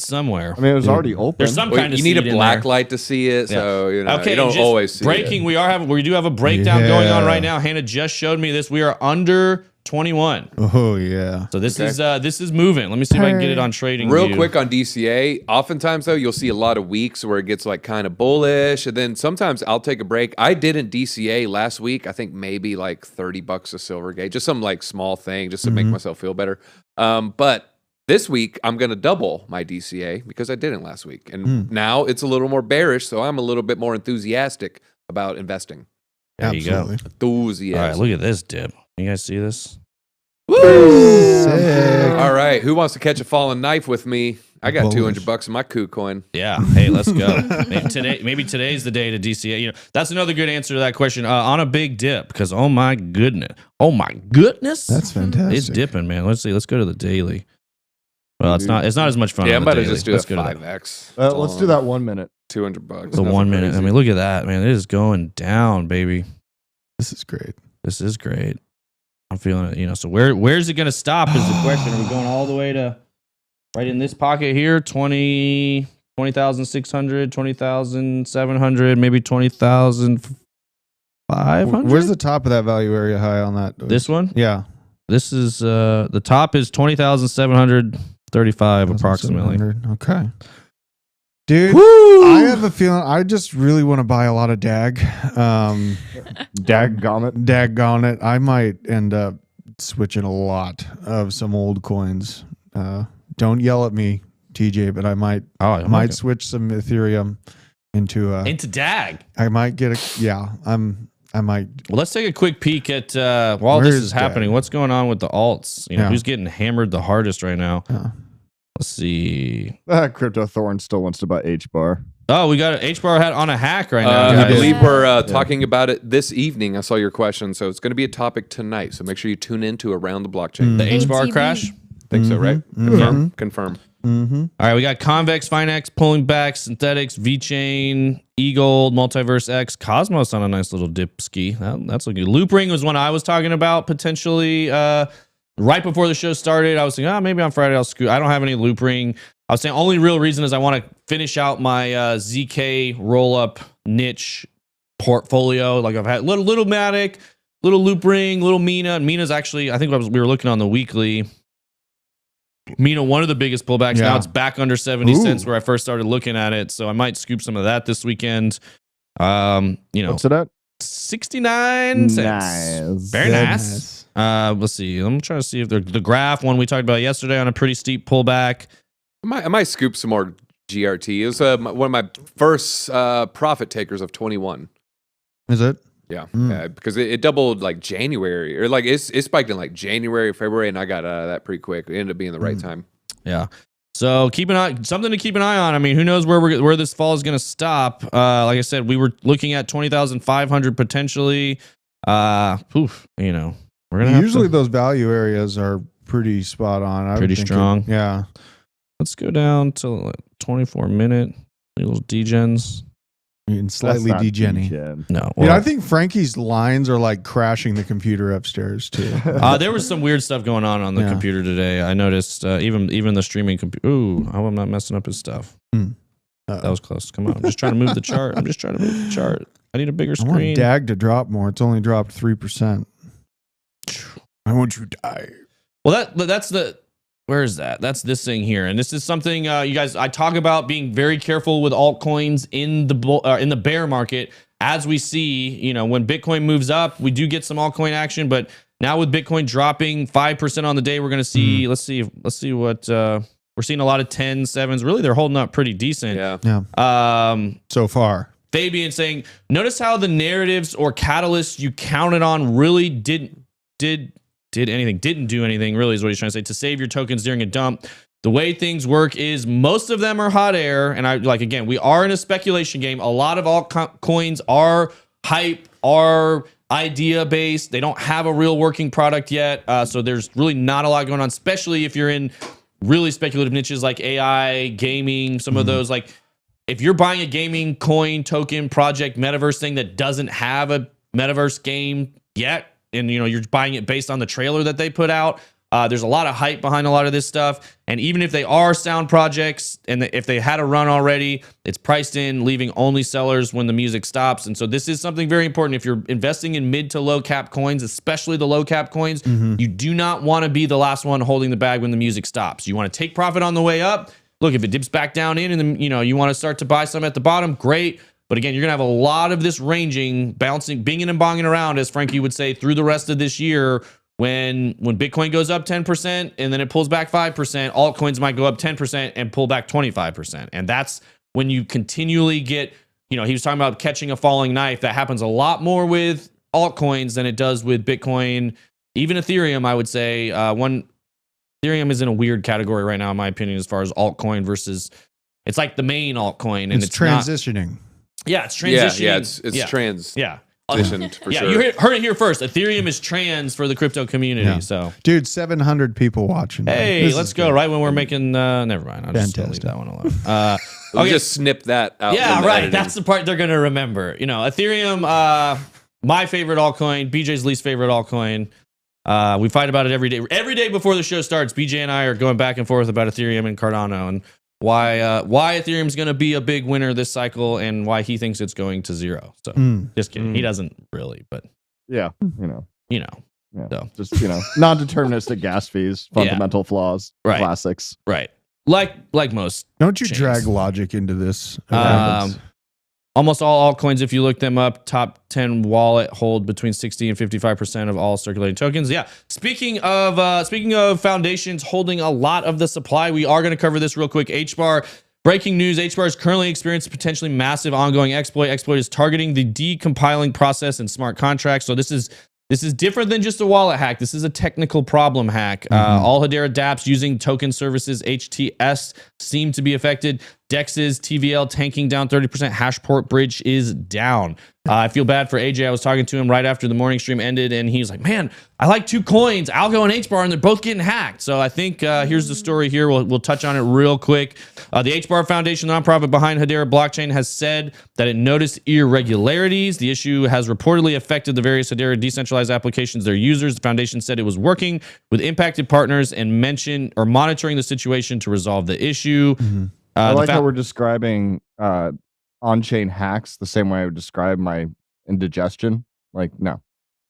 somewhere. I mean, it was already open. There's some kind of you need seed a black light to see it, so you don't always see breaking. it. We do have a breakdown going on right now. Hannah just showed me this. We are under 21. Oh yeah. So this is moving. Let me see if I can get it on trading. Real quick on DCA. Oftentimes though, you'll see a lot of weeks where it gets like kind of bullish, and then sometimes I'll take a break. I didn't DCA last week. I think maybe like $30 a silver gate, just some like small thing, just to make myself feel better. But this week I'm gonna double my DCA because I didn't last week, and now it's a little more bearish, so I'm a little bit more enthusiastic about investing. There you go. Enthusiastic. All right, look at this dip. You guys see this? Woo! Sick. All right, who wants to catch a falling knife with me? I got $200 in my KuCoin. Yeah. Hey, let's go. Maybe today's the day to DCA. That's another good answer to that question. On a big dip, because oh my goodness, that's fantastic. It's dipping, man. Let's see. Let's go to the daily. Well, it's not as much fun. Yeah, I'm about to just do a 5x. Let's do that 1 minute. $200. The 1 minute. Crazy. I mean, look at that, man. It is going down, baby. This is great. I'm feeling it. So where's it going to stop is the question. Are we going all the way to right in this pocket here? 20,600, 20,700, maybe 20,500? Where's the top of that value area high on that? This one? Yeah. This is the top is 20,735 approximately. Okay. Dude, I have a feeling I just really want to buy a lot of DAG. Daggone it. I might end up switching a lot of some old coins. Don't yell at me, TJ, but I might switch some Ethereum into DAG. I might get I might. Well, let's take a quick peek at while this is happening. What's going on with the alts? Who's getting hammered the hardest right now? Let's see. Crypto Thorn still wants to buy H-Bar. Oh, we got an H-Bar hat on a hack right now. I believe we're talking about it this evening. I saw your question, so it's going to be a topic tonight. So make sure you tune in to Around the Blockchain. The H-Bar crash? Think so, right? Confirm. All right, we got Convex, Finex pulling back, Synthetics, VeChain, eGold, Multiverse X, Cosmos on a nice little dip ski. That's looking good. Loop Ring was one I was talking about potentially right before the show started. I was thinking, maybe on Friday I'll scoot. I don't have any Loop Ring. I was saying only real reason is I want to finish out my ZK roll-up niche portfolio. Like I've had little Matic, little Loop Ring, little Mina. Mina's actually, I think we were looking on the weekly. Mina, one of the biggest pullbacks. Now it's back under 70 cents where I first started looking at it. So I might scoop some of that this weekend. What's it at? 69 cents. Nice. Very nice. Let's see. I'm trying to see if the graph one we talked about yesterday on a pretty steep pullback. I might scoop some more GRT. It was one of my first profit takers of 21. Is it? Yeah, because it doubled like January, or like it spiked in like January, February, and I got out of that pretty quick. It ended up being the right time. Yeah. So something to keep an eye on. I mean, who knows where this fall is going to stop? Like I said, we were looking at 20,500 potentially. We're gonna usually those value areas are pretty spot on. Pretty strong. Yeah. Let's go down to 24 minute little degens. Slightly degen. No. Well, I think Frankie's lines are like crashing the computer upstairs too. There was some weird stuff going on the computer today. I noticed even the streaming computer. Ooh, I hope I'm not messing up his stuff. That was close. Come on. I'm just trying to move the chart. I need a bigger screen. I want DAG to drop more. It's only dropped 3%. I want you to die. Well, that's the where is that? That's this thing here. And this is something you guys, I talk about being very careful with altcoins in the bear market. As we see, you know, when Bitcoin moves up, we do get some altcoin action, but now with Bitcoin dropping 5% on the day, we're going to see, let's see what, we're seeing a lot of 10s, 7s. Really, they're holding up pretty decent. Yeah. So far. Fabian saying, notice how the narratives or catalysts you counted on really didn't do anything, really, is what he's trying to say, to save your tokens during a dump. The way things work is most of them are hot air. And again, we are in a speculation game. A lot of altcoins are hype, are idea based. They don't have a real working product yet. So there's really not a lot going on, especially if you're in really speculative niches like AI, gaming, some of those. Like if you're buying a gaming coin, token, project, metaverse thing that doesn't have a metaverse game yet, and you know you're buying it based on the trailer that they put out, there's a lot of hype behind a lot of this stuff. And even if they are sound projects and if they had a run already, it's priced in, leaving only sellers when the music stops. And so this is something very important. If you're investing in mid to low cap coins, especially the low cap coins, you do not want to be the last one holding the bag when the music stops. You want to take profit on the way up. Look, if it dips back down in and then, you know, you want to start to buy some at the bottom, great. But again, you're going to have a lot of this ranging, bouncing, binging and bonging around, as Frankie would say, through the rest of this year. When Bitcoin goes up 10% and then it pulls back 5%, altcoins might go up 10% and pull back 25%. And that's when you continually get, you know, he was talking about catching a falling knife. That happens a lot more with altcoins than it does with Bitcoin. Even Ethereum, I would say. Ethereum is in a weird category right now, in my opinion, as far as altcoin versus, it's like the main altcoin. And it's transitioning. It's transitioning. Yeah, it's trans. Yeah. For sure. You heard it here first. Ethereum is trans for the crypto community. Yeah. So, dude, 700 people watching. Hey, let's go. Good. Right when we're making. Never mind. I'll just leave that one alone. We'll just snip that out. Yeah, right. Editing. That's the part they're gonna remember. You know, Ethereum. My favorite altcoin. BJ's least favorite altcoin. We fight about it every day. Every day before the show starts, BJ and I are going back and forth about Ethereum and Cardano and why Ethereum's going to be a big winner this cycle and why he thinks it's going to zero. So just kidding. He doesn't really, but yeah, yeah. So just, non-deterministic gas fees, fundamental flaws, classics. Right. Like most. Don't you chains. drag logic into this? Almost all altcoins, if you look them up, top 10 wallet hold between 60 and 55% of all circulating tokens. Yeah. Speaking of foundations holding a lot of the supply, we are going to cover this real quick. HBAR, breaking news. HBAR is currently experiencing potentially massive ongoing exploit. Exploit is targeting the decompiling process in smart contracts. So this is different than just a wallet hack. This is a technical problem hack. All Hedera dApps using token services HTS seem to be affected. DEX's TVL tanking down 30%. Hashport bridge is down. I feel bad for AJ. I was talking to him right after the morning stream ended, and he was like, man, I like two coins, Algo and HBAR, and they're both getting hacked. So I think here's the story here. We'll touch on it real quick. The HBAR Foundation, nonprofit behind Hedera blockchain, has said that it noticed irregularities. The issue has reportedly affected the various Hedera decentralized applications, their users. The foundation said it was working with impacted partners and monitoring the situation to resolve the issue. I like how we're describing on-chain hacks the same way I would describe my indigestion. Like, no.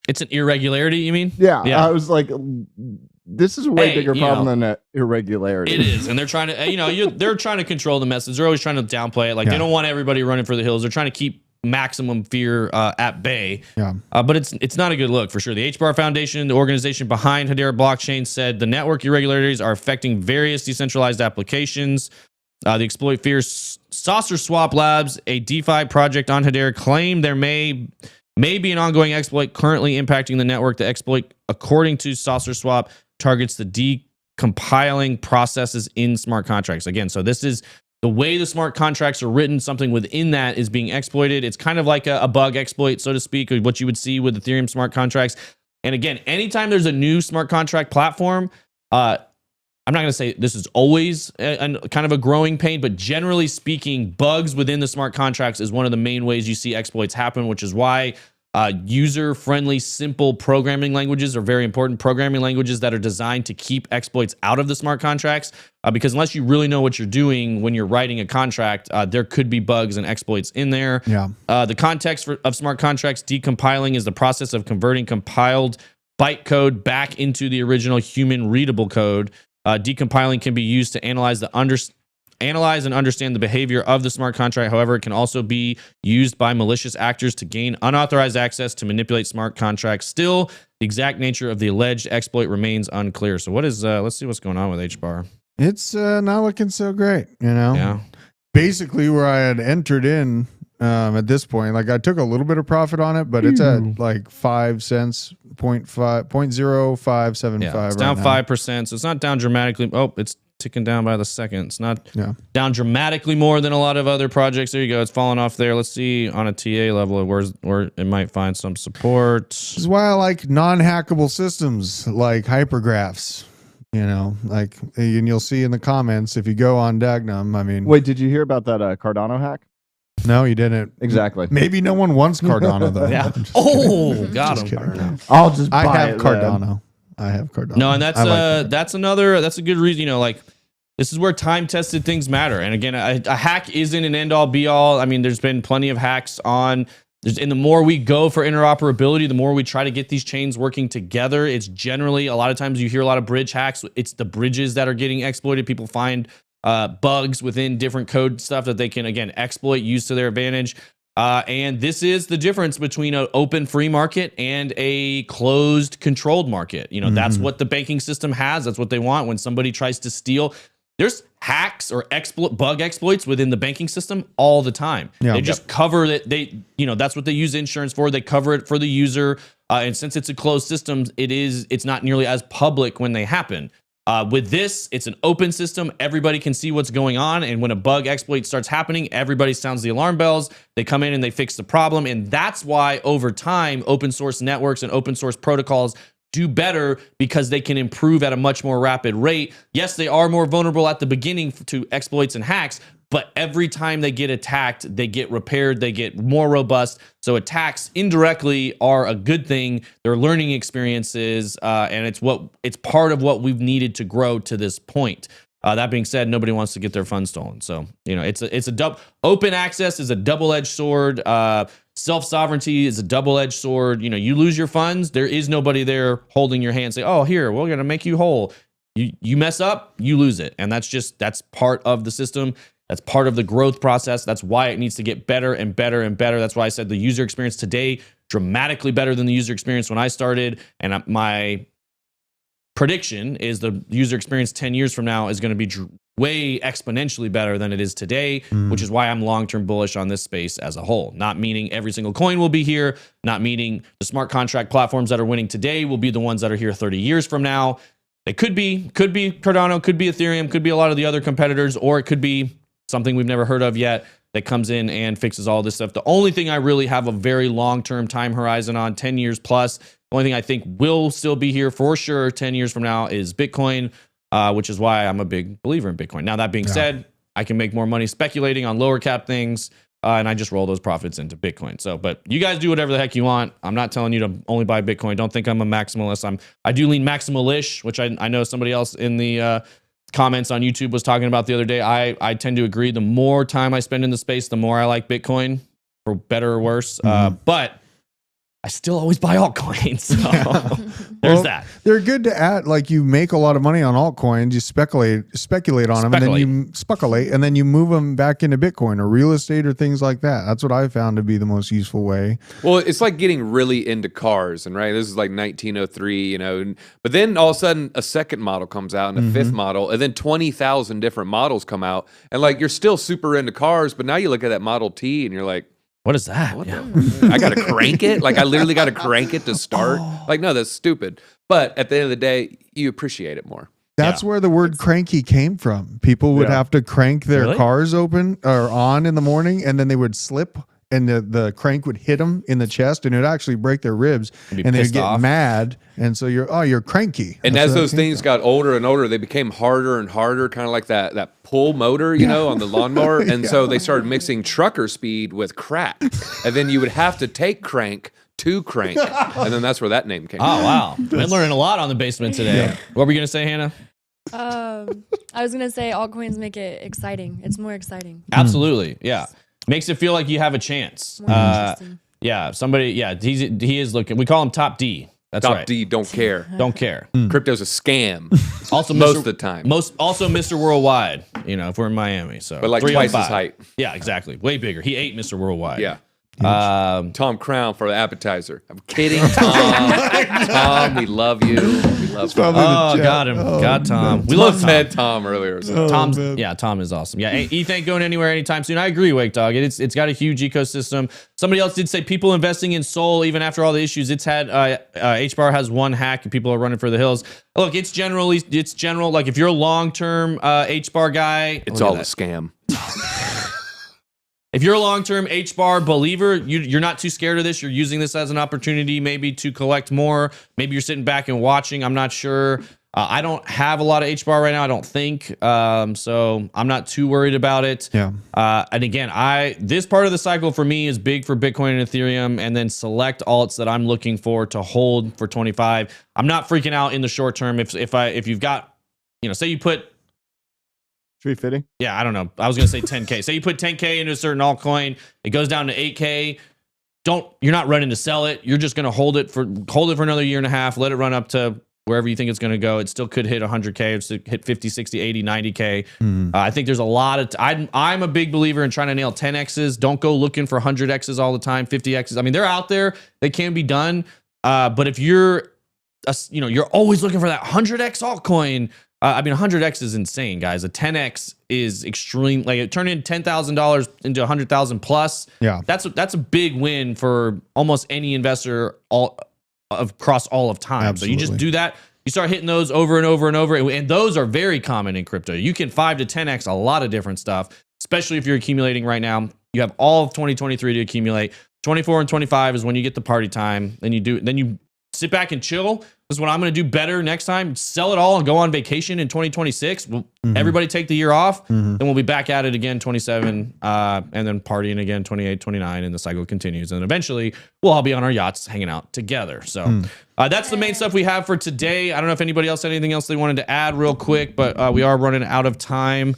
It's an irregularity, you mean? Yeah. I was like, this is a way bigger problem than an irregularity. It is. And they're trying to, they're trying to control the message. They're always trying to downplay it. Like, they don't want everybody running for the hills. They're trying to keep maximum fear at bay. But it's not a good look for sure. The HBAR Foundation, the organization behind Hedera blockchain, said the network irregularities are affecting various decentralized applications. The exploit fears Saucer Swap Labs, a DeFi project on Hedera, claimed there may be an ongoing exploit currently impacting the network. The exploit, according to Saucer Swap, targets the decompiling processes in smart contracts. Again, so this is the way the smart contracts are written. Something within that is being exploited. It's kind of like a bug exploit, so to speak, or what you would see with Ethereum smart contracts. And again, anytime there's a new smart contract platform, I'm not going to say this is always kind of a growing pain, but generally speaking, bugs within the smart contracts is one of the main ways you see exploits happen, which is why user-friendly, simple programming languages are very important. Programming languages that are designed to keep exploits out of the smart contracts, because unless you really know what you're doing when you're writing a contract, there could be bugs and exploits in there. The context of smart contracts decompiling is the process of converting compiled bytecode back into the original human readable code. Decompiling can be used to analyze and understand the behavior of the smart contract. However, it can also be used by malicious actors to gain unauthorized access to manipulate smart contracts. Still, the exact nature of the alleged exploit remains unclear. So what is, let's see what's going on with HBAR. It's not looking so great, you know? Yeah. Basically where I had entered in at this point, like I took a little bit of profit on it, but it's at like 5 cents, 0.0575. Yeah, it's down 5%. So it's not down dramatically. Oh, it's ticking down by the second. It's not down dramatically more than a lot of other projects. There you go. It's falling off there. Let's see on a TA level where it might find some support. This is why I like non-hackable systems like hypergraphs. You know, like, and you'll see in the comments if you go on Dagnum. I mean, Wait, did you hear about that Cardano hack? No, you didn't. Exactly. Maybe no one wants Cardano though. Yeah. Oh, got him. I'll just buy I have it, Cardano. I have Cardano. No, and that's that's a good reason. You know, like this is where time tested things matter. And again, a hack isn't an end all be all. I mean, there's been plenty of hacks on. And the more we go for interoperability, the more we try to get these chains working together. It's generally, a lot of times you hear a lot of bridge hacks. It's the bridges that are getting exploited. People find bugs within different code stuff that they can, again, exploit, use to their advantage. And this is the difference between an open free market and a closed controlled market. You know, that's what the banking system has. That's what they want. When somebody tries to steal, there's hacks or bug exploits within the banking system all the time. They just cover it. That's what they use insurance for. They cover it for the user. And since it's a closed system, it's not nearly as public when they happen. With this, it's an open system. Everybody can see what's going on. And when a bug exploit starts happening, everybody sounds the alarm bells. They come in and they fix the problem. And that's why over time, open source networks and open source protocols do better, because they can improve at a much more rapid rate. Yes, they are more vulnerable at the beginning to exploits and hacks, but every time they get attacked, they get repaired, they get more robust. So attacks indirectly are a good thing. They're learning experiences, and it's part of what we've needed to grow to this point. That being said, nobody wants to get their funds stolen. So, you know, it's a open access is a double-edged sword. Self-sovereignty is a double-edged sword. You know, you lose your funds, there is nobody there holding your hand, say, oh, here, we're going to make you whole. You mess up, you lose it. And that's part of the system. That's part of the growth process. That's why it needs to get better and better and better. That's why I said the user experience today, dramatically better than the user experience when I started. And my prediction is the user experience 10 years from now is going to be way exponentially better than it is today, which is why I'm long-term bullish on this space as a whole. Not meaning every single coin will be here, not meaning the smart contract platforms that are winning today will be the ones that are here 30 years from now. It could be Cardano, could be Ethereum, could be a lot of the other competitors, or it could be something we've never heard of yet that comes in and fixes all this stuff. The only thing I really have a very long-term time horizon on, 10 years plus, the only thing I think will still be here for sure 10 years from now is Bitcoin, which is why I'm a big believer in Bitcoin. Now, that being said, I can make more money speculating on lower cap things, and I just roll those profits into Bitcoin. So, but you guys do whatever the heck you want. I'm not telling you to only buy Bitcoin. Don't think I'm a maximalist. I do lean maximalish, which I know somebody else in the comments on YouTube was talking about the other day. I tend to agree. The more time I spend in the space, the more I like Bitcoin, for better or worse. But I still always buy altcoins. So there's that. They're good to add. Like, you make a lot of money on altcoins, you speculate on them, and then you speculate, and then you move them back into Bitcoin or real estate or things like that. That's what I found to be the most useful way. Well, it's like getting really into cars, and right, this is like 1903, you know, but then all of a sudden a second model comes out and a fifth model, and then 20,000 different models come out, and like you're still super into cars, but now you look at that Model T and you're like, what is that? I got to crank it? Like, I literally got to crank it to start? Like, no, that's stupid. But at the end of the day, you appreciate it more. That's where the word cranky came from. People would have to crank their cars open or on in the morning, and then they would slip, and the crank would hit them in the chest, and it would actually break their ribs, and they'd get mad. And so you're cranky. And as those things got older and older, they became harder and harder, kind of like that pull motor, you know, on the lawnmower. And so they started mixing trucker speed with crack. And then you would have to take crank to crank. And then that's where that name came from. Oh, wow. Been learning a lot on the basement today. What were you going to say, Hannah? I was going to say altcoins make it exciting. It's more exciting. Absolutely. Yeah. Makes it feel like you have a chance. More interesting. Yeah, he is looking. We call him Top D. That's Top right. D don't care. Don't care. Crypto's a scam. Also, most of the time. Also Mr. Worldwide. You know, if we're in Miami, so But like twice his 305. height. Yeah, exactly. Way bigger. He ate Mr. Worldwide. Yeah. Tom Crown for the appetizer. I'm kidding, Tom. Tom, we love you. We love Tom. Oh, got him. Got Tom. We love Tom. Said Tom earlier. So. Tom is awesome. Yeah, ETH ain't going anywhere anytime soon. I agree, Wake Dog. It's got a huge ecosystem. Somebody else did say people investing in Sol, even after all the issues, it's had HBAR has one hack and people are running for the hills. Look, it's general. Like if you're a long-term HBAR guy, it's all a scam. If you're a long-term HBAR believer, you're not too scared of this. You're using this as an opportunity maybe to collect more. Maybe you're sitting back and watching. I'm not sure. I don't have a lot of HBAR right now, I don't think. So I'm not too worried about it. Yeah. And again, this part of the cycle for me is big for Bitcoin and Ethereum, and then select alts that I'm looking for to hold for 25. I'm not freaking out in the short term. If you've got, say you put 350. Yeah, I don't know. I was gonna say 10K. Say you put 10K into a certain altcoin, it goes down to 8K. You're not running to sell it. You're just gonna hold it for another year and a half. Let it run up to wherever you think it's gonna go. It still could hit 100K. It's hit 50, 60, 80, 90K. I think there's a lot of. I'm a big believer in trying to nail 10x's. Don't go looking for 100x's all the time. 50x's. I mean, they're out there. They can be done. But if you're always looking for that 100x altcoin. 100x is insane, guys. A 10x is extreme. Like it turned in $10,000 into 100,000 plus. Yeah, that's a big win for almost any investor across all of time. Absolutely. So you just do that. You start hitting those over and over and over, and those are very common in crypto. You can 5 to 10x a lot of different stuff, especially if you're accumulating right now. You have all of 2023 to accumulate. 24 and 25 is when you get the party time. Then you sit back and chill. This is what I'm going to do better next time. Sell it all and go on vacation in 2026. Everybody take the year off. Then we'll be back at it again 27 and then partying again 28, 29, and the cycle continues. And eventually we'll all be on our yachts hanging out together. So that's the main stuff we have for today. I don't know if anybody else had anything else they wanted to add real quick, but we are running out of time.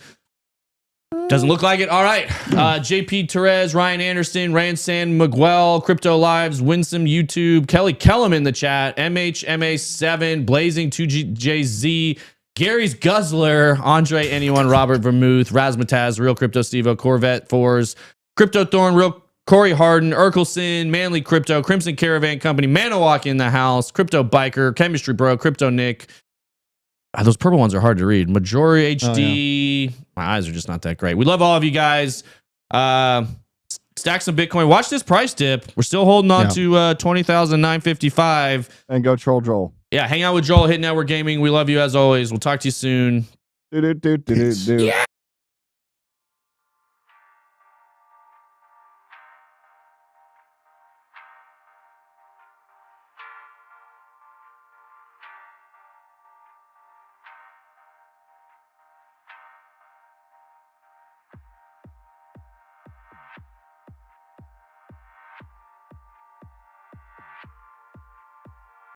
Doesn't look like it. All right. JP Perez, Ryan Anderson, Ransan, Miguel, Crypto Lives, Winsome, YouTube, Kelly Kellum in the chat, MHMA7, Blazing 2JZ, Gary's Guzzler, Andre Anyone, Robert Vermouth, Razmataz, Real Crypto Stevo, Corvette Fours, Crypto Thorn, Real Corey Harden, Urkelson, Manly Crypto, Crimson Caravan Company, Manawak in the house, Crypto Biker, Chemistry Bro, Crypto Nick. Those purple ones are hard to read. Majori HD. My eyes are just not that great. We love all of you guys. Stack some Bitcoin. Watch this price dip. We're still holding on to 20,955. And go troll Joel. Yeah, hang out with Joel, Hit Network Gaming. We love you as always. We'll talk to you soon. Yeah.